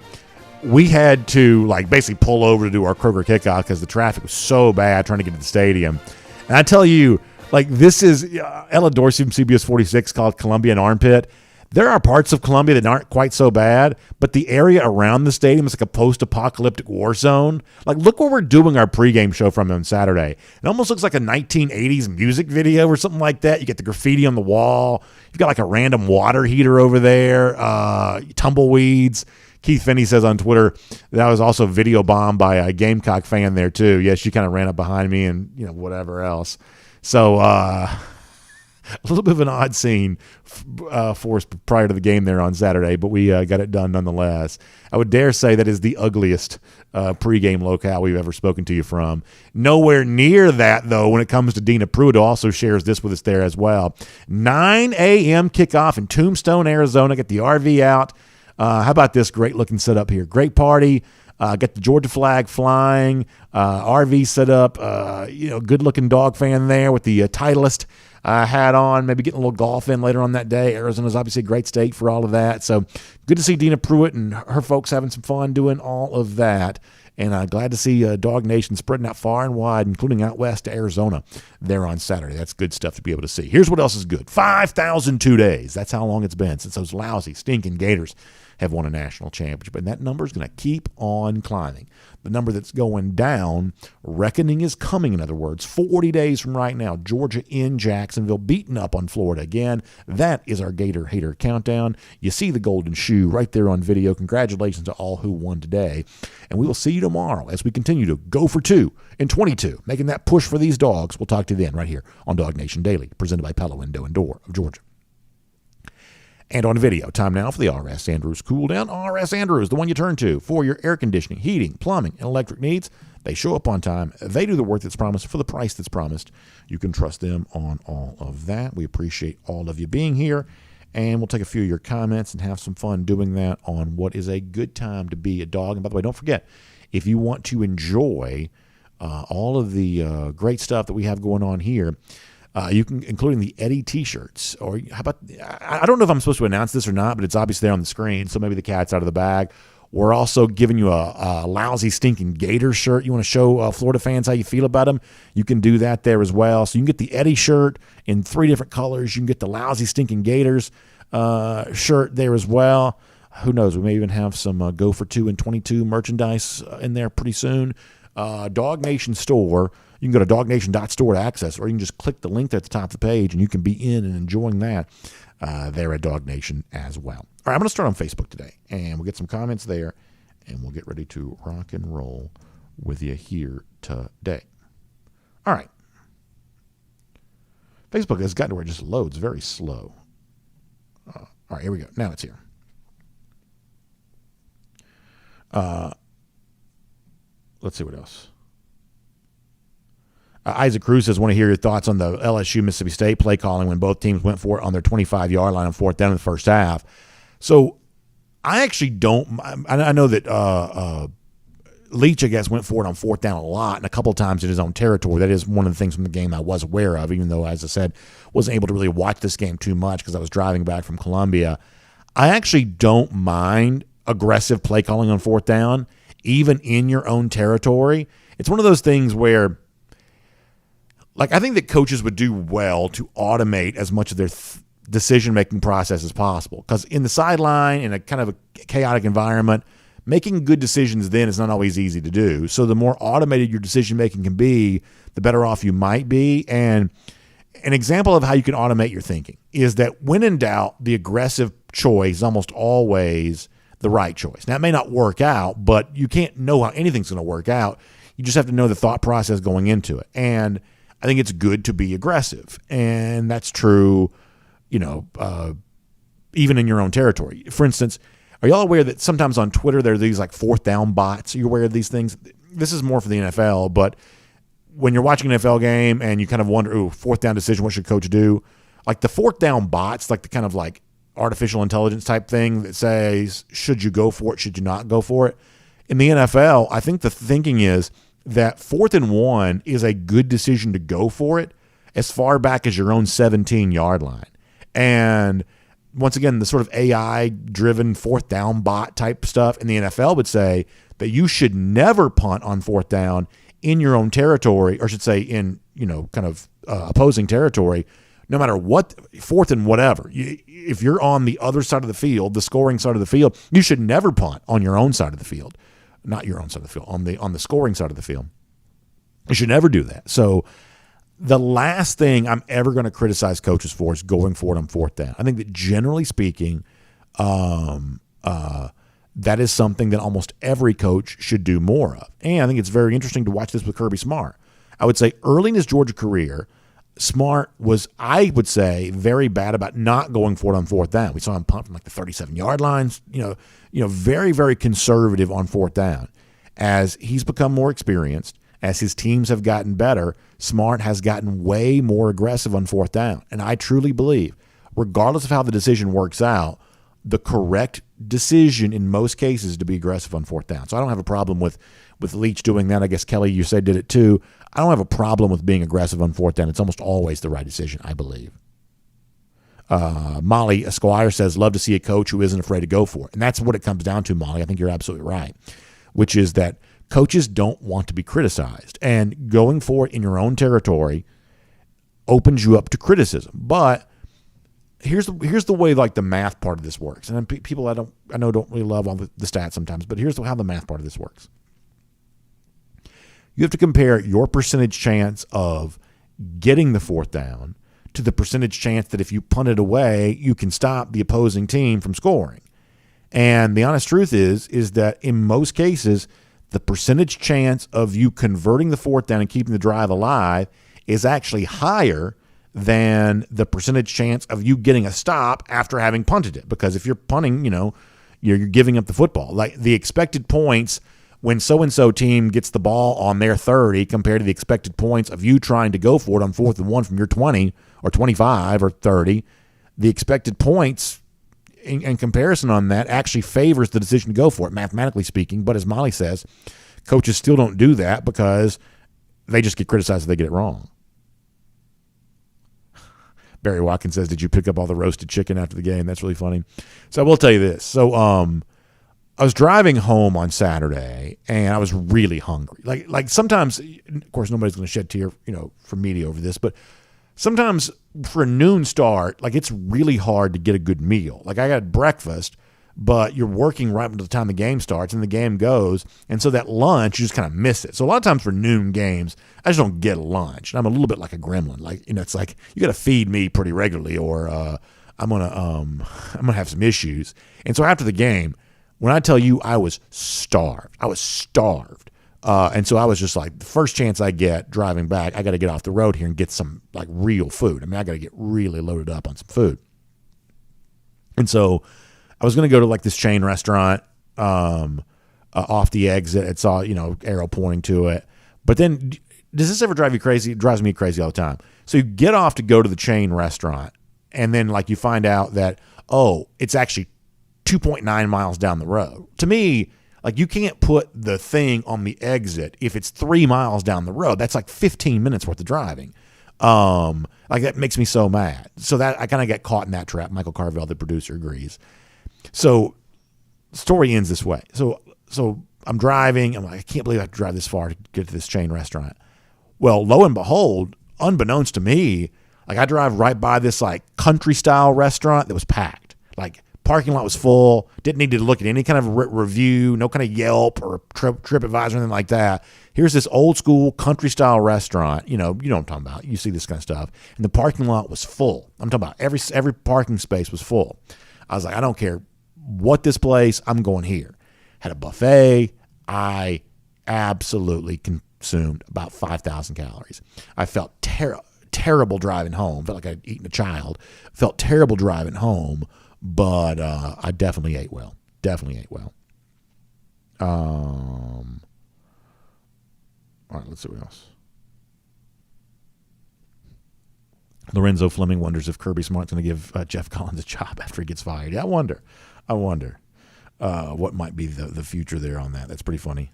Speaker 1: we had to basically pull over to do our Kroger kickoff because the traffic was so bad trying to get to the stadium. And I tell you, this is Ella Dorsey from CBS 46 called Columbia an armpit. There are parts of Columbia that aren't quite so bad, but the area around the stadium is like a post-apocalyptic war zone. Look where we're doing our pregame show from on Saturday. It almost looks like a 1980s music video or something like that. You get the graffiti on the wall. You've got a random water heater over there, tumbleweeds. Keith Finney says on Twitter that was also video bombed by a Gamecock fan there too. Yeah, she kind of ran up behind me and whatever else. So a little bit of an odd scene for us prior to the game there on Saturday, but we got it done nonetheless. I would dare say that is the ugliest pregame locale we've ever spoken to you from. Nowhere near that, though, when it comes to Dina Pruitt, who also shares this with us there as well. 9 a.m. kickoff in Tombstone, Arizona. Get the RV out. How about this great-looking setup here? Great party. Got the Georgia flag flying. RV set up. Good-looking dog fan there with the Titleist hat on. Maybe getting a little golf in later on that day. Arizona's obviously a great state for all of that. So good to see Dina Pruitt and her folks having some fun doing all of that. And glad to see Dog Nation spreading out far and wide, including out west to Arizona there on Saturday. That's good stuff to be able to see. Here's what else is good. 5,002 days. That's how long it's been since those lousy, stinking Gators have won a national championship. And that number is going to keep on climbing. The number that's going down, reckoning is coming, in other words, 40 days from right now. Georgia in Jacksonville, beating up on Florida again. That is our Gator Hater Countdown. You see the golden shoe right there on video. Congratulations to all who won today. And we will see you tomorrow as we continue to go for 2 in 22, making that push for these dogs. We'll talk to you then right here on Dog Nation Daily, presented by Pella Window and Door of Georgia. And on video, time now for the R.S. Andrews Cool Down. R.S. Andrews, the one you turn to for your air conditioning, heating, plumbing, and electric needs. They show up on time. They do the work that's promised for the price that's promised. You can trust them on all of that. We appreciate all of you being here. And we'll take a few of your comments and have some fun doing that on what is a good time to be a dog. And by the way, don't forget, if you want to enjoy all of the great stuff that we have going on here, you can, including the Eddie T-shirts, or how about, I don't know if I'm supposed to announce this or not, but it's obviously there on the screen, so maybe the cat's out of the bag. We're also giving you a lousy, stinking Gator shirt. You want to show Florida fans how you feel about them? You can do that there as well. So you can get the Eddie shirt in 3 different colors. You can get the lousy, stinking Gators shirt there as well. Who knows? We may even have some Go for 2 in 22 merchandise in there pretty soon. Dog Nation store. You can go to dognation.store to access, or you can just click the link there at the top of the page, and you can be in and enjoying that there at Dog Nation as well. All right, I'm going to start on Facebook today, and we'll get some comments there, and we'll get ready to rock and roll with you here today. All right. Facebook has gotten to where it just loads very slow. All right, here we go. Now it's here. Let's see what else. Isaac Cruz says, want to hear your thoughts on the LSU Mississippi State play calling when both teams went for it on their 25-yard line on 4th down in the first half. So I actually don't. I know that Leach, I guess, went for it on 4th down a lot and a couple of times in his own territory. That is one of the things from the game I was aware of, even though, as I said, wasn't able to really watch this game too much because I was driving back from Columbia. I actually don't mind aggressive play calling on 4th down even in your own territory, it's one of those things where, like, I think that coaches would do well to automate as much of their decision-making process as possible. Because in the sideline, in a kind of a chaotic environment, making good decisions then is not always easy to do. So the more automated your decision-making can be, the better off you might be. And an example of how you can automate your thinking is that when in doubt, the aggressive choice is almost always the right choice. Now, it may not work out, but you can't know how anything's going to work out. You just have to know the thought process going into it. And I think it's good to be aggressive. And that's true, even in your own territory. For instance, are y'all aware that sometimes on Twitter there are these like fourth down bots? Are you aware of these things? This is more for the NFL, but when you're watching an NFL game and you kind of wonder, fourth down decision, what should coach do? Like the fourth down bots, like the kind of like artificial intelligence type thing that says, should you go for it? Should you not go for it? In the NFL, I think the thinking is that 4th and 1 is a good decision to go for it as far back as your own 17-yard line. And once again, the sort of AI-driven fourth down bot type stuff in the NFL would say that you should never punt on fourth down in your own territory, or I should say in, opposing territory, no matter what, fourth and whatever. If you're on the other side of the field, the scoring side of the field, you should never punt on your own side of the field. Not your own side of the field, on the scoring side of the field. You should never do that. So the last thing I'm ever going to criticize coaches for is going for it on fourth down. I think that generally speaking, that is something that almost every coach should do more of. And I think it's very interesting to watch this with Kirby Smart. I would say early in his Georgia career, Smart was, I would say, very bad about not going for it on fourth down. We saw him punt from like the 37-yard lines, very, very conservative on fourth down. As he's become more experienced, as his teams have gotten better, Smart has gotten way more aggressive on fourth down. And I truly believe, regardless of how the decision works out, the correct decision in most cases is to be aggressive on fourth down. So I don't have a problem with Leach doing that. I guess Kelly, you said, did it too. I don't have a problem with being aggressive on fourth down. It's almost always the right decision, I believe. Molly Esquire says, love to see a coach who isn't afraid to go for it. And that's what it comes down to, Molly. I think you're absolutely right, which is that coaches don't want to be criticized. And going for it in your own territory opens you up to criticism. But here's the way like the math part of this works. And people I know don't really love all the stats sometimes, but here's how the math part of this works. You have to compare your percentage chance of getting the fourth down to the percentage chance that if you punt it away, you can stop the opposing team from scoring. And the honest truth is that in most cases, the percentage chance of you converting the fourth down and keeping the drive alive is actually higher than the percentage chance of you getting a stop after having punted it. Because if you're punting, you're giving up the football. Like the expected points when so-and-so team gets the ball on their 30 compared to the expected points of you trying to go for it on 4th and 1 from your 20 or 25 or 30, the expected points in comparison on that actually favors the decision to go for it, mathematically speaking. But as Molly says, coaches still don't do that because they just get criticized if they get it wrong. Barry Watkins says, did you pick up all the roasted chicken after the game? That's really funny. So I will tell you this. So I was driving home on Saturday, and I was really hungry. Like sometimes, of course, nobody's going to shed tear, from media over this, but sometimes for a noon start, like it's really hard to get a good meal. Like I got breakfast, but you're working right until the time the game starts and the game goes, and so that lunch, you just kind of miss it. So a lot of times for noon games, I just don't get a lunch. And I'm a little bit like a gremlin. Like, it's like you got to feed me pretty regularly, or I'm gonna have some issues. And so after the game, when I tell you I was starved. And so I was just like, the first chance I get driving back, I got to get off the road here and get some like real food. I mean, I got to get really loaded up on some food. And so I was going to go to like this chain restaurant off the exit. It saw, arrow pointing to it. But then, does this ever drive you crazy? It drives me crazy all the time. So you get off to go to the chain restaurant, and then like you find out that, it's actually 2.9 miles down the road. To me, like you can't put the thing on the exit if it's 3 miles down the road. That's like 15 minutes worth of driving. Like that makes me so mad. So that I kind of got caught in that trap. Michael Carvell, the producer, agrees. So the story ends this way. So I'm driving. I'm like, I can't believe I have to drive this far to get to this chain restaurant. Well, lo and behold, unbeknownst to me, like I drive right by this like country style restaurant that was packed. Like parking lot was full. Didn't need to look at any kind of review, no kind of Yelp or TripAdvisor or anything like that. Here's this old school country style restaurant. You know what I'm talking about. You see this kind of stuff. And the parking lot was full. I'm talking about every parking space was full. I was like, I don't care what this place, I'm going here. Had a buffet. I absolutely consumed about 5,000 calories. I felt terrible driving home. Felt like I'd eaten a child. Felt terrible driving home, but I definitely ate well. All right, let's see what else. Lorenzo Fleming wonders if Kirby Smart's going to give Jeff Collins a job after he gets fired. Yeah, I wonder what might be the future there on that. That's pretty funny.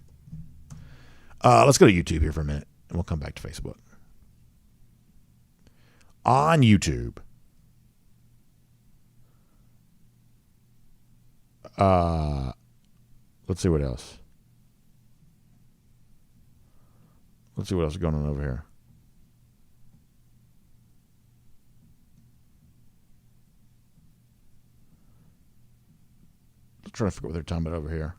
Speaker 1: Let's go to YouTube here for a minute, and we'll come back to Facebook. On YouTube, let's see what else. Let's see what else is going on over here. I'm trying to figure out what they're talking about over here.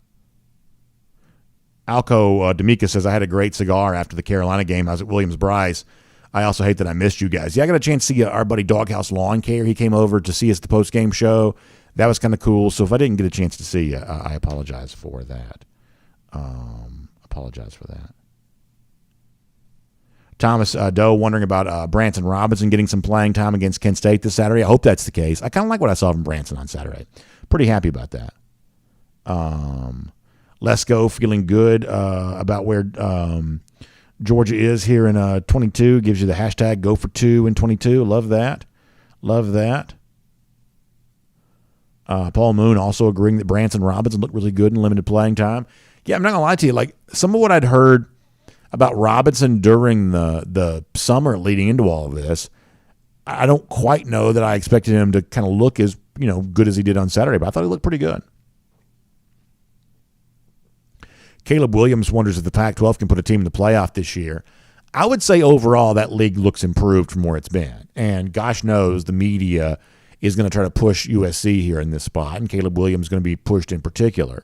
Speaker 1: Alco D'Amica says, I had a great cigar after the Carolina game. I was at Williams-Brice. I also hate that I missed you guys. Yeah, I got a chance to see our buddy Doghouse Lawn Care. He came over to see us at the post-game show. That was kind of cool. So if I didn't get a chance to see you, I apologize for that. Thomas Doe wondering about Branson Robinson getting some playing time against Kent State this Saturday. I hope that's the case. I kind of like what I saw from Branson on Saturday. Pretty happy about that. Let's go feeling good about where Georgia is here in 22. Gives you the hashtag go for 2 in 22. Love that. Paul Moon also agreeing that Branson Robinson looked really good in limited playing time. Yeah, I'm not going to lie to you. Like some of what I'd heard about Robinson during the summer leading into all of this, I don't quite know that I expected him to kind of look as good as he did on Saturday, but I thought he looked pretty good. Caleb Williams wonders if the Pac-12 can put a team in the playoff this year. I would say overall that league looks improved from where it's been. And gosh knows the media is going to try to push USC here in this spot, and Caleb Williams is going to be pushed in particular.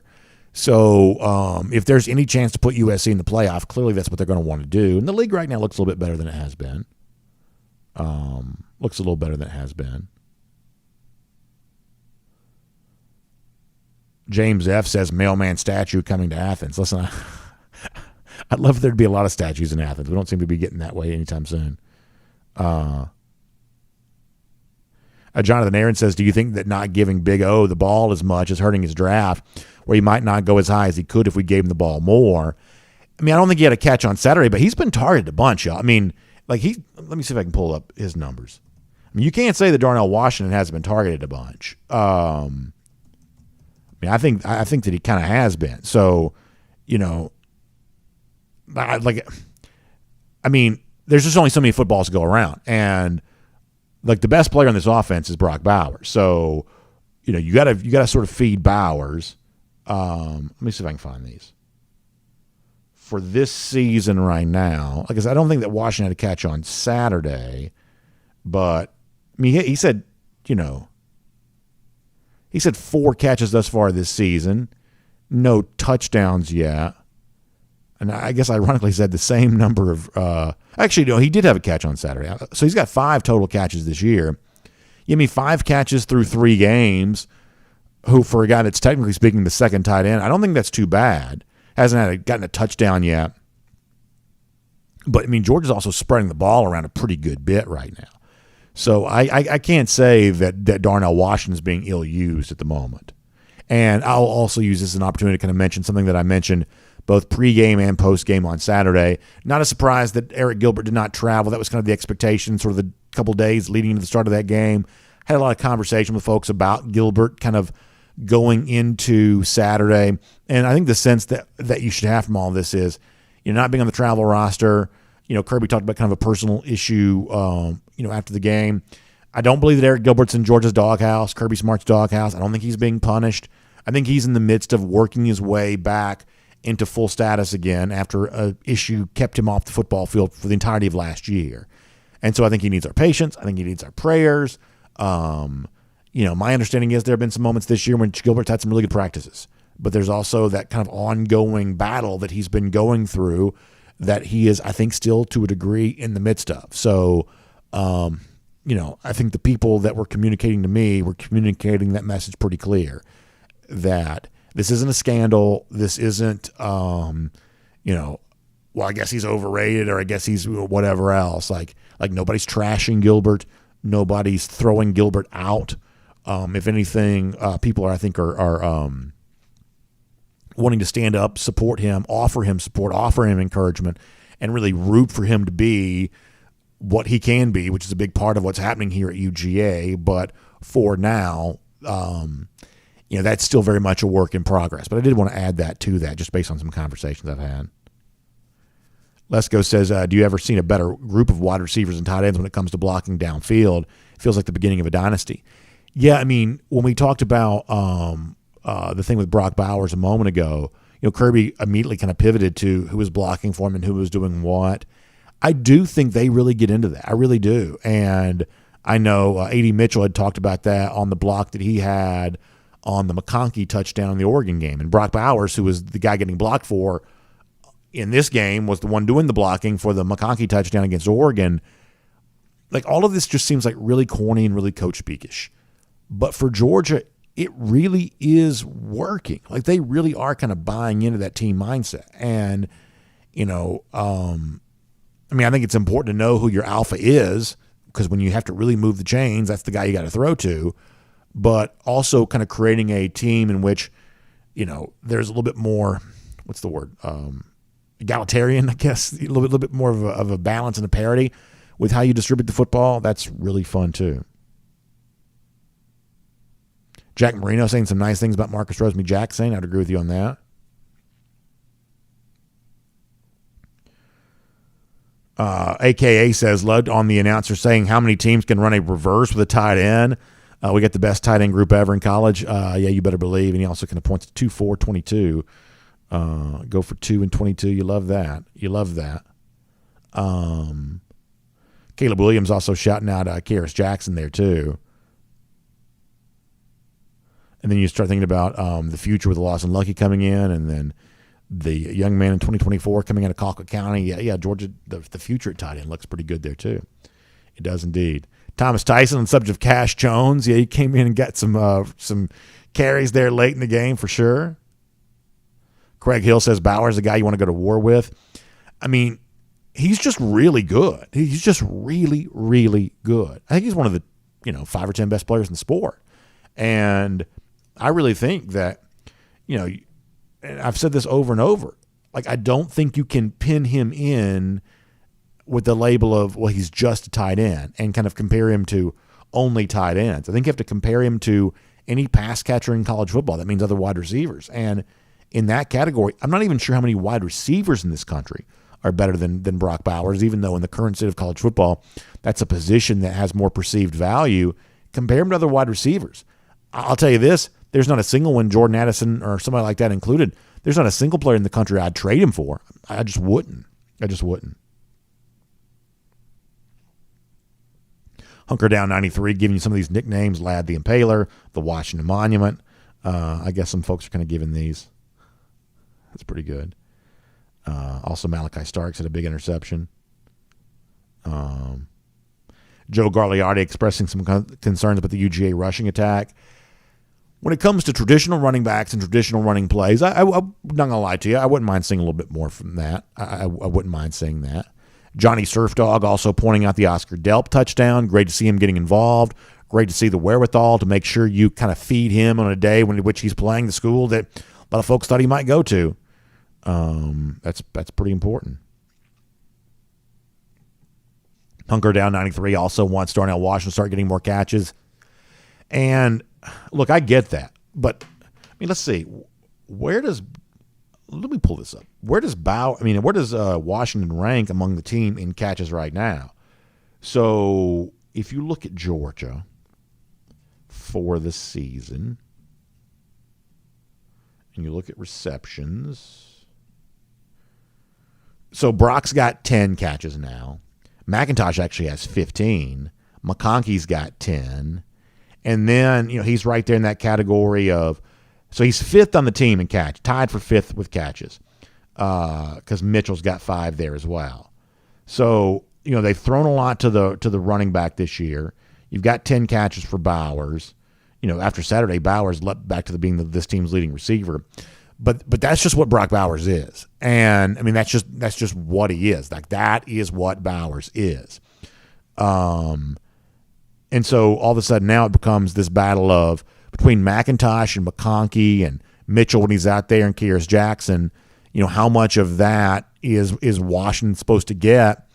Speaker 1: So if there's any chance to put USC in the playoff, clearly that's what they're going to want to do. And the league right now looks a little bit better than it has been. James F. says, mailman statue coming to Athens. Listen, I'd love if there'd be a lot of statues in Athens. We don't seem to be getting that way anytime soon. Jonathan Aaron says, do you think that not giving Big O the ball as much is hurting his draft, where he might not go as high as he could if we gave him the ball more? I mean, I don't think he had a catch on Saturday, but he's been targeted a bunch, y'all. I mean, let me see if I can pull up his numbers. I mean, you can't say that Darnell Washington hasn't been targeted a bunch. I think that he kind of has been. So, there's just only so many footballs to go around, and like the best player on this offense is Brock Bowers. So, you gotta sort of feed Bowers. Let me see if I can find these for this season right now. Like I said, I don't think that Washington had a catch on Saturday, but I mean, he said, he said 4 catches thus far this season, no touchdowns yet. And I guess ironically said the same number of actually, no, he did have a catch on Saturday. So he's got 5 total catches this year. You mean 5 catches through 3 games, who for a guy that's technically speaking the second tight end, I don't think that's too bad. Hasn't gotten a touchdown yet. But, I mean, Georgia's also spreading the ball around a pretty good bit right now. So I can't say that Darnell Washington is being ill-used at the moment. And I'll also use this as an opportunity to kind of mention something that I mentioned both pregame and postgame on Saturday. Not a surprise that Eric Gilbert did not travel. That was kind of the expectation sort of the couple days leading into the start of that game. Had a lot of conversation with folks about Gilbert kind of going into Saturday. And I think the sense that you should have from all this is, not being on the travel roster. Kirby talked about kind of a personal issue, after the game. I don't believe that Eric Gilbert's in Georgia's doghouse, Kirby Smart's doghouse. I don't think he's being punished. I think he's in the midst of working his way back into full status again after an issue kept him off the football field for the entirety of last year. And so I think he needs our patience. I think he needs our prayers. My understanding is there have been some moments this year when Gilbert's had some really good practices, but there's also that kind of ongoing battle that he's been going through that he is, I think, still to a degree in the midst of. So, I think the people that were communicating to me were communicating that message pretty clear, that this isn't a scandal. This isn't, well, I guess he's overrated, or I guess he's whatever else. Like nobody's trashing Gilbert. Nobody's throwing Gilbert out. If anything, people are wanting to stand up, support him, offer him support, offer him encouragement, and really root for him to be what he can be, which is a big part of what's happening here at UGA. But for now, that's still very much a work in progress. But I did want to add that to that, just based on some conversations I've had. Lesko says, do you ever seen a better group of wide receivers and tight ends when it comes to blocking downfield? It feels like the beginning of a dynasty. Yeah, I mean, when we talked about the thing with Brock Bowers a moment ago, Kirby immediately kind of pivoted to who was blocking for him and who was doing what. I do think they really get into that. I really do. And I know A.D. Mitchell had talked about that on the block that he had on the McConkey touchdown in the Oregon game. And Brock Bowers, who was the guy getting blocked for in this game, was the one doing the blocking for the McConkey touchdown against Oregon. Like, all of this just seems like really corny and really coach speakish. But for Georgia, it really is working. Like, they really are kind of buying into that team mindset. And, I think it's important to know who your alpha is, because when you have to really move the chains, that's the guy you got to throw to. But also kind of creating a team in which, there's a little bit more, what's the word? Egalitarian, I guess, a little bit more of a balance and a parity with how you distribute the football. That's really fun too. Jack Marino saying some nice things about Marcus Rosemy-Jackson. I'd agree with you on that. AKA says, loved on the announcer saying how many teams can run a reverse with a tight end. We got the best tight end group ever in college. Yeah, you better believe. And he also kind of points to 2-4-22. Go for 2 and 22. You love that. Caleb Williams also shouting out Karis Jackson there too. And then you start thinking about the future with Lawson Lucky coming in, and then the young man in 2024 coming out of Colquitt County. Yeah, Georgia, the future at tight end looks pretty good there too. It does indeed. Thomas Tyson, on the subject of Cash Jones, yeah, he came in and got some carries there late in the game for sure. Craig Hill says Bauer's the guy you want to go to war with. I mean, he's just really good. He's just really, really good. I think he's one of the 5 or 10 best players in the sport. And I really think that, and I've said this over and over, like, I don't think you can pin him in with the label of, well, he's just a tight end and kind of compare him to only tight ends. I think you have to compare him to any pass catcher in college football. That means other wide receivers. And in that category, I'm not even sure how many wide receivers in this country are better than Brock Bowers, even though in the current state of college football, that's a position that has more perceived value. Compare him to other wide receivers. I'll tell you this, there's not a single one, Jordan Addison or somebody like that included, there's not a single player in the country I'd trade him for. I just wouldn't. Hunker Down 93, giving you some of these nicknames: Lad the Impaler, the Washington Monument. I guess some folks are kind of giving these. That's pretty good. Also, Malachi Starks had a big interception. Joe Garliardi expressing some concerns about the UGA rushing attack. When it comes to traditional running backs and traditional running plays, I'm not going to lie to you, I wouldn't mind seeing a little bit more from that. I wouldn't mind seeing that. Johnny Surf Dog also pointing out the Oscar Delp touchdown. Great to see him getting involved. Great to see the wherewithal to make sure you kind of feed him on a day in which he's playing the school that a lot of folks thought he might go to. That's pretty important. Hunker Down 93 also wants Darnell Washington to start getting more catches. And look, I get that. But, I mean, let's see. Let me pull this up. Where does Washington rank among the team in catches right now? So if you look at Georgia for the season and you look at receptions, So Brock's got 10 catches now. McIntosh actually has 15. McConkey's got 10. And then, he's right there in that category of, so he's 5th on the team in catch, tied for 5th with catches, because Mitchell's got 5 there as well. So, they've thrown a lot to the running back this year. You've got 10 catches for Bowers. After Saturday, Bowers leapt back to being this team's leading receiver. But that's just what Brock Bowers is. And, that's just what he is. Like, that is what Bowers is. And so all of a sudden now it becomes this battle of between McIntosh and McConkey and Mitchell when he's out there and Kearis Jackson, how much of that is Washington supposed to get?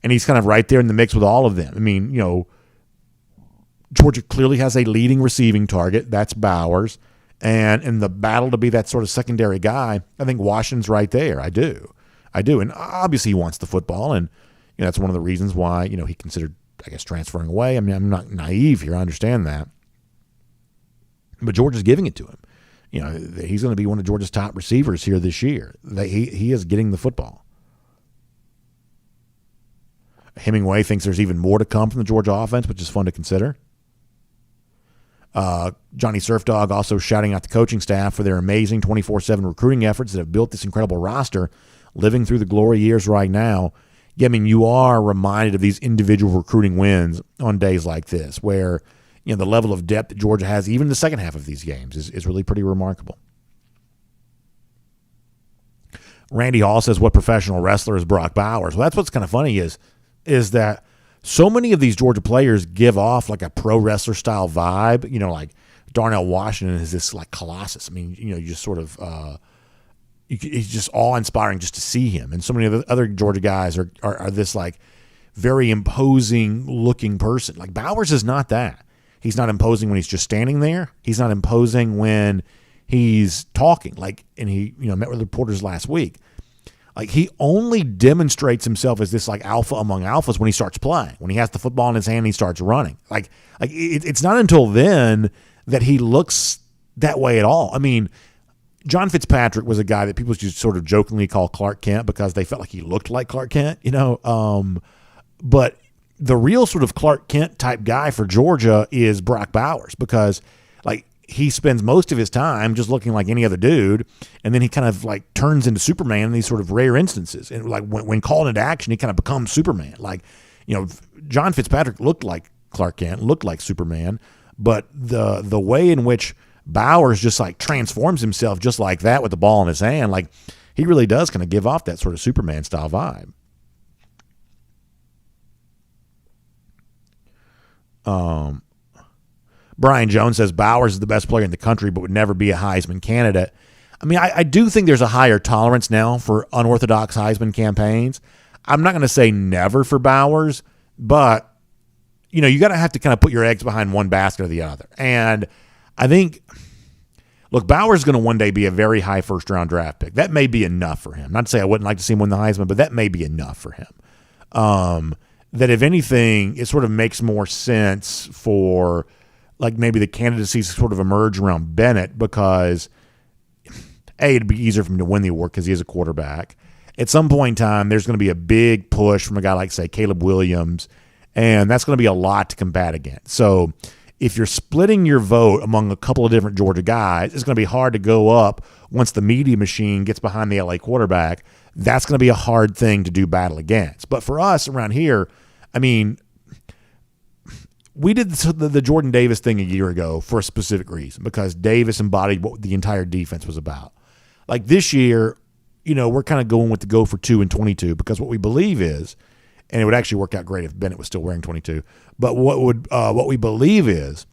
Speaker 1: And he's kind of right there in the mix with all of them. Georgia clearly has a leading receiving target. That's Bowers. And in the battle to be that sort of secondary guy, I think Washington's right there. I do. And obviously he wants the football, and that's one of the reasons why, he considered, I guess, transferring away. I'm not naive here. I understand that. But Georgia's giving it to him. He's going to be one of Georgia's top receivers here this year. He is getting the football. Hemingway thinks there's even more to come from the Georgia offense, which is fun to consider. Johnny Surfdog also shouting out the coaching staff for their amazing 24/7 recruiting efforts that have built this incredible roster, living through the glory years right now. Yeah, you are reminded of these individual recruiting wins on days like this, where the level of depth that Georgia has, even in the second half of these games, is really pretty remarkable. Randy Hall says, what professional wrestler is Brock Bowers? Well, that's what's kind of funny is that so many of these Georgia players give off like a pro wrestler style vibe. Like Darnell Washington is this like colossus. You just sort of he's just awe-inspiring just to see him. And so many of the other Georgia guys are this like very imposing looking person. Like Bowers is not that. He's not imposing when he's just standing there. He's not imposing when he's talking. And he met with reporters last week. Like, he only demonstrates himself as this like alpha among alphas when he starts playing. When he has the football in his hand and he starts running. It's not until then that he looks that way at all. John Fitzpatrick was a guy that people just sort of jokingly call Clark Kent because they felt like he looked like Clark Kent, But the real sort of Clark Kent type guy for Georgia is Brock Bowers, because he spends most of his time just looking like any other dude, and then he kind of turns into Superman in these sort of rare instances. And when called into action, he kind of becomes Superman. John Fitzpatrick looked like Clark Kent, looked like Superman, but the way in which Bowers just transforms himself just like that with the ball in his hand, he really does kind of give off that sort of Superman style vibe. Brian Jones says Bowers is the best player in the country but would never be a Heisman candidate. I do think there's a higher tolerance now for unorthodox Heisman campaigns. I'm not going to say never for Bowers, but you got to have to kind of put your eggs behind one basket or the other. And I think, look, Bowers is going to one day be a very high first-round draft pick. That may be enough for him. Not to say I wouldn't like to see him win the Heisman, but that may be enough for him. That if anything, it sort of makes more sense for maybe the candidacy sort of emerge around Bennett because, A, it'd be easier for him to win the award because he is a quarterback. At some point in time, there's going to be a big push from a guy like, say, Caleb Williams, and that's going to be a lot to combat against. So if you're splitting your vote among a couple of different Georgia guys, it's going to be hard to go up once the media machine gets behind the LA quarterback. That's going to be a hard thing to do battle against. But for us around here, we did the Jordan Davis thing a year ago for a specific reason, because Davis embodied what the entire defense was about. This year, we're kind of going with the go for 2 and 22 because what we believe is, and it would actually work out great if Bennett was still wearing 22, but what we believe is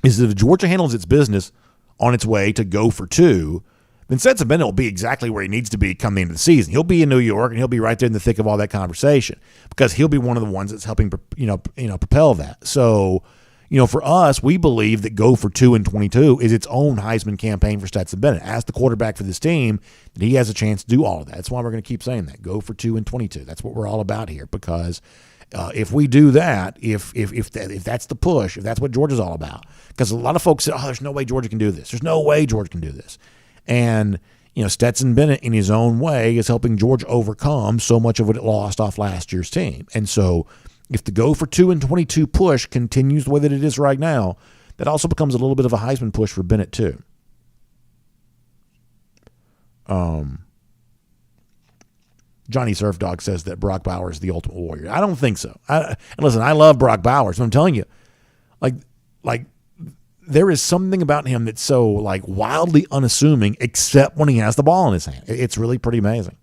Speaker 1: that if Georgia handles its business on its way to go for 2, then Stetson Bennett will be exactly where he needs to be come the end of the season. He'll be in New York, and he'll be right there in the thick of all that conversation because he'll be one of the ones that's helping, propel that. So, for us, we believe that go for 2 and 22 is its own Heisman campaign for Stetson Bennett. As the quarterback for this team, that he has a chance to do all of that. That's why we're going to keep saying that. Go for 2 and 22. That's what we're all about here, because if we do that, if that's the push, if that's what Georgia's all about, because a lot of folks say, oh, there's no way Georgia can do this. There's no way Georgia can do this. And, Stetson Bennett in his own way is helping Georgia overcome so much of what it lost off last year's team. And so if the go for 2 and 22 push continues the way that it is right now, that also becomes a little bit of a Heisman push for Bennett too. Johnny Surf Dog says that Brock Bowers is the ultimate warrior. I don't think so. And listen, I love Brock Bowers, but I'm telling you, like there is something about him that's so like wildly unassuming, except when he has the ball in his hand. It's really pretty amazing.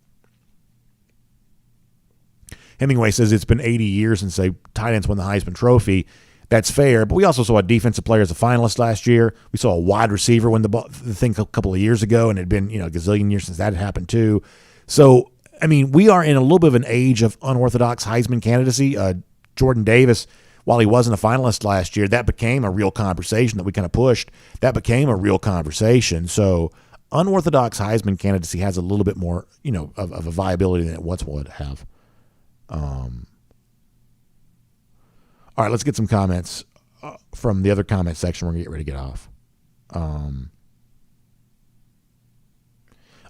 Speaker 1: Hemingway says it's been 80 years since a tight ends won the Heisman Trophy. That's fair, but we also saw a defensive player as a finalist last year. We saw a wide receiver win the thing a couple of years ago, and it had been a gazillion years since that had happened too. So, I mean, we are in a little bit of an age of unorthodox Heisman candidacy. Jordan Davis, while he wasn't a finalist last year, that became a real conversation that we kind of pushed. That became a real conversation. So unorthodox Heisman candidacy has a little bit more, of a viability than it once would have. All right, let's get some comments from the other comment section. We're going to get ready to get off.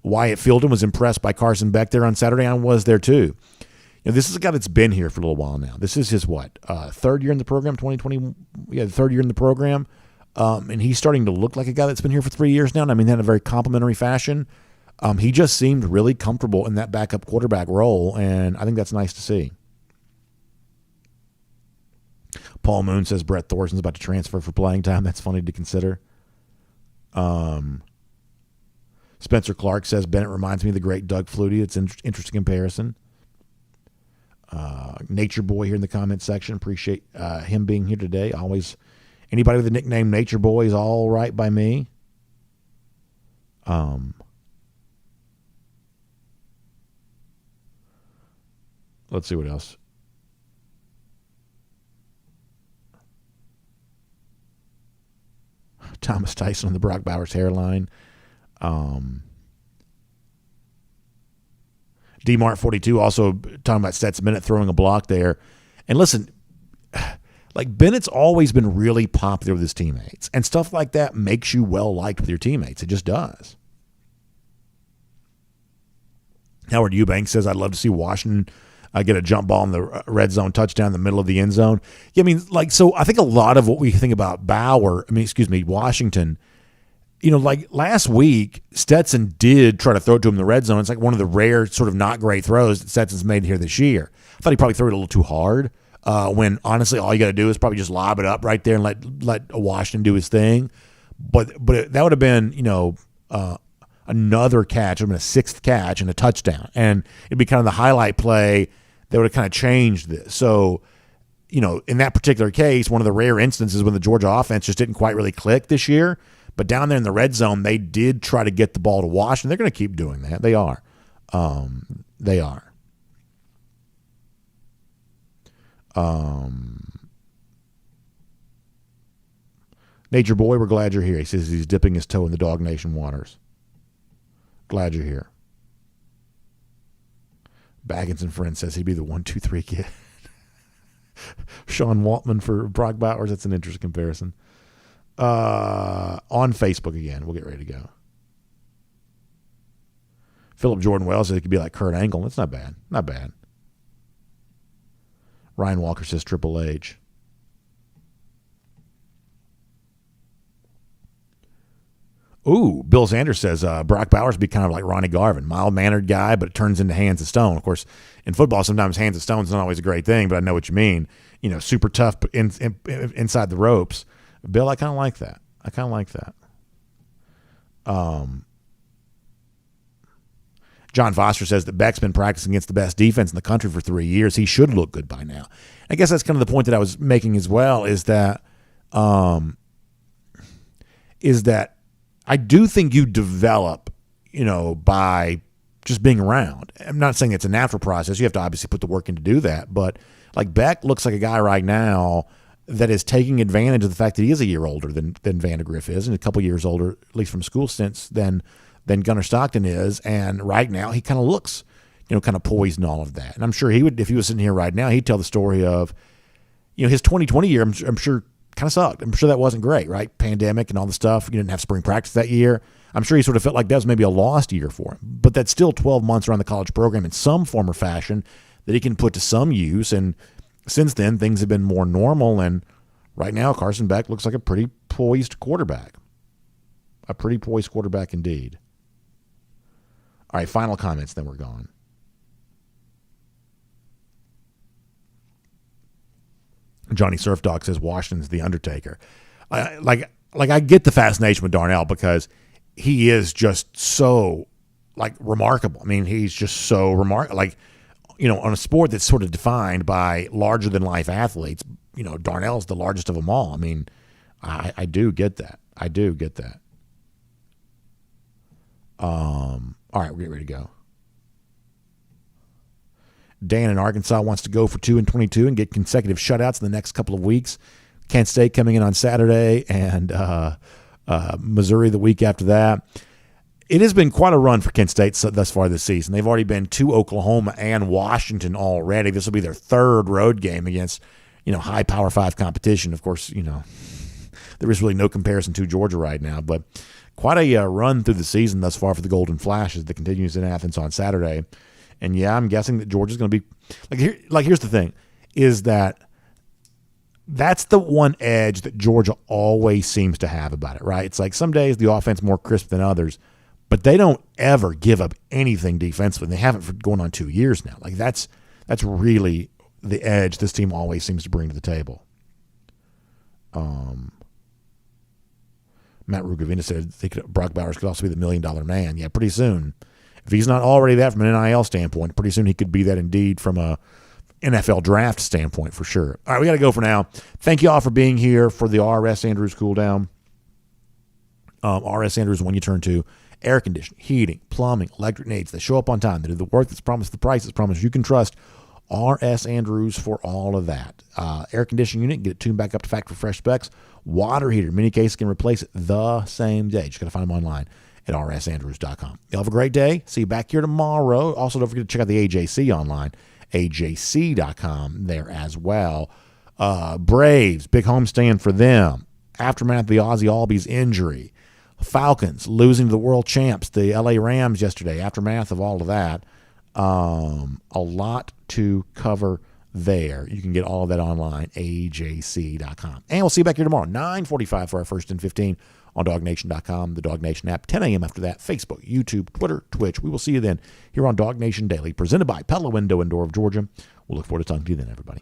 Speaker 1: Wyatt Fielding was impressed by Carson Beck there on Saturday. I was there too. This is a guy that's been here for a little while now. This is his third year in the program, 2020. Yeah, the third year in the program. And he's starting to look like a guy that's been here for 3 years now. And I mean that in a very complimentary fashion. He just seemed really comfortable in that backup quarterback role, and I think that's nice to see. Paul Moon says Brett Thorson's about to transfer for playing time. That's funny to consider. Spencer Clark says Bennett reminds me of the great Doug Flutie. It's an interesting comparison. Nature Boy here in the comments section. Appreciate him being here today. Always, anybody with the nickname Nature Boy is all right by me. Let's see what else. Thomas Tyson on the Brock Bowers hairline. DMart42 also talking about Stetson Bennett throwing a block there. And listen, like Bennett's always been really popular with his teammates. And stuff like that makes you well-liked with your teammates. It just does. Howard Eubanks says, I'd love to see Washington get a jump ball in the red zone touchdown in the middle of the end zone. Yeah, I mean, so I think a lot of what we think about Washington, like last week, Stetson did try to throw it to him in the red zone. It's like one of the rare sort of not great throws that Stetson's made here this year. I thought he probably threw it a little too hard when honestly all you got to do is probably just lob it up right there and let Washington do his thing. But that would have been, another catch. It would have been a sixth catch and a touchdown. And it'd be kind of the highlight play that would have kind of changed this. So, in that particular case, one of the rare instances when the Georgia offense just didn't quite really click this year. But down there in the red zone, they did try to get the ball to Washington. They're going to keep doing that. They are. They are. Nature Boy, we're glad you're here. He says he's dipping his toe in the Dog Nation waters. Glad you're here. Baggins and Friends says he'd be the 1-2-3 kid. Sean Waltman for Brock Bowers. That's an interesting comparison. On Facebook again. We'll get ready to go. Philip Jordan Wells says it could be like Kurt Angle. That's not bad. Not bad. Ryan Walker says Triple H. Ooh, Bill Sanders says Brock Bowers would be kind of like Ronnie Garvin, mild-mannered guy, but it turns into hands of stone. Of course, in football, sometimes hands of stone is not always a great thing, but I know what you mean. Super tough inside the ropes. Bill, I kind of like that. John Foster says that Beck's been practicing against the best defense in the country for 3 years. He should look good by now. I guess that's kind of the point that I was making as well, is that I do think you develop, by just being around. I'm not saying it's a natural process. You have to obviously put the work in to do that. But like Beck looks like a guy right now that is taking advantage of the fact that he is a year older than Vandegrift is, and a couple years older, at least from school stints, than Gunnar Stockton is. And right now he kind of looks, kind of poised and all of that. And I'm sure he would, if he was sitting here right now, he'd tell the story of, his 2020 year, I'm sure kind of sucked. I'm sure that wasn't great, right? Pandemic and all the stuff. You didn't have spring practice that year. I'm sure he sort of felt like that was maybe a lost year for him. But that's still 12 months around the college program in some form or fashion that he can put to some use. And since then, things have been more normal. And right now, Carson Beck looks like a pretty poised quarterback. A pretty poised quarterback indeed. All right, final comments, then we're gone. Johnny Surf Dog says Washington's the Undertaker. I get the fascination with Darnell because he is just so remarkable. I mean, he's just so remarkable. On a sport that's sort of defined by larger than life athletes, Darnell's the largest of them all. I mean, I do get that. I do get that. All right, we're getting ready to go. Dan in Arkansas wants to go for 2-22 and get consecutive shutouts in the next couple of weeks. Kent State coming in on Saturday and Missouri the week after that. It has been quite a run for Kent State thus far this season. They've already been to Oklahoma and Washington already. This will be their third road game against, high Power 5 competition. Of course, there is really no comparison to Georgia right now, but quite a run through the season thus far for the Golden Flashes that continues in Athens on Saturday. And yeah, I'm guessing that Georgia's going to be here's the thing, is that's the one edge that Georgia always seems to have about it, right? It's like some days the offense more crisp than others, but they don't ever give up anything defensively. They haven't for going on 2 years now. That's really the edge this team always seems to bring to the table. Matt Rugavina said Brock Bowers could also be the $1 million man. Yeah, pretty soon. If he's not already that from an NIL standpoint, pretty soon he could be that indeed from a NFL draft standpoint for sure. All right, we got to go for now. Thank you all for being here for the R.S. Andrews cool down. R.S. Andrews, when you turn to air conditioning, heating, plumbing, electric needs. They show up on time. They do the work that's promised, the price that's promised. You can trust R.S. Andrews for all of that. Air conditioning unit, get it tuned back up to factory fresh specs. Water heater, mini case can replace it the same day. Just got to find them online at rsandrews.com. Y'all have a great day. See you back here tomorrow. Also, don't forget to check out the AJC online, ajc.com there as well. Braves, big homestand for them. Aftermath of the Ozzie Albies injury. Falcons losing to the world champs, the LA Rams yesterday. Aftermath of all of that. A lot to cover there. You can get all of that online, ajc.com. And we'll see you back here tomorrow, 9:45 for our first and 15 on DogNation.com, the Dog Nation app, 10 a.m. after that, Facebook, YouTube, Twitter, Twitch. We will see you then here on Dog Nation Daily, presented by Pella Window and Door of Georgia. We'll look forward to talking to you then, everybody.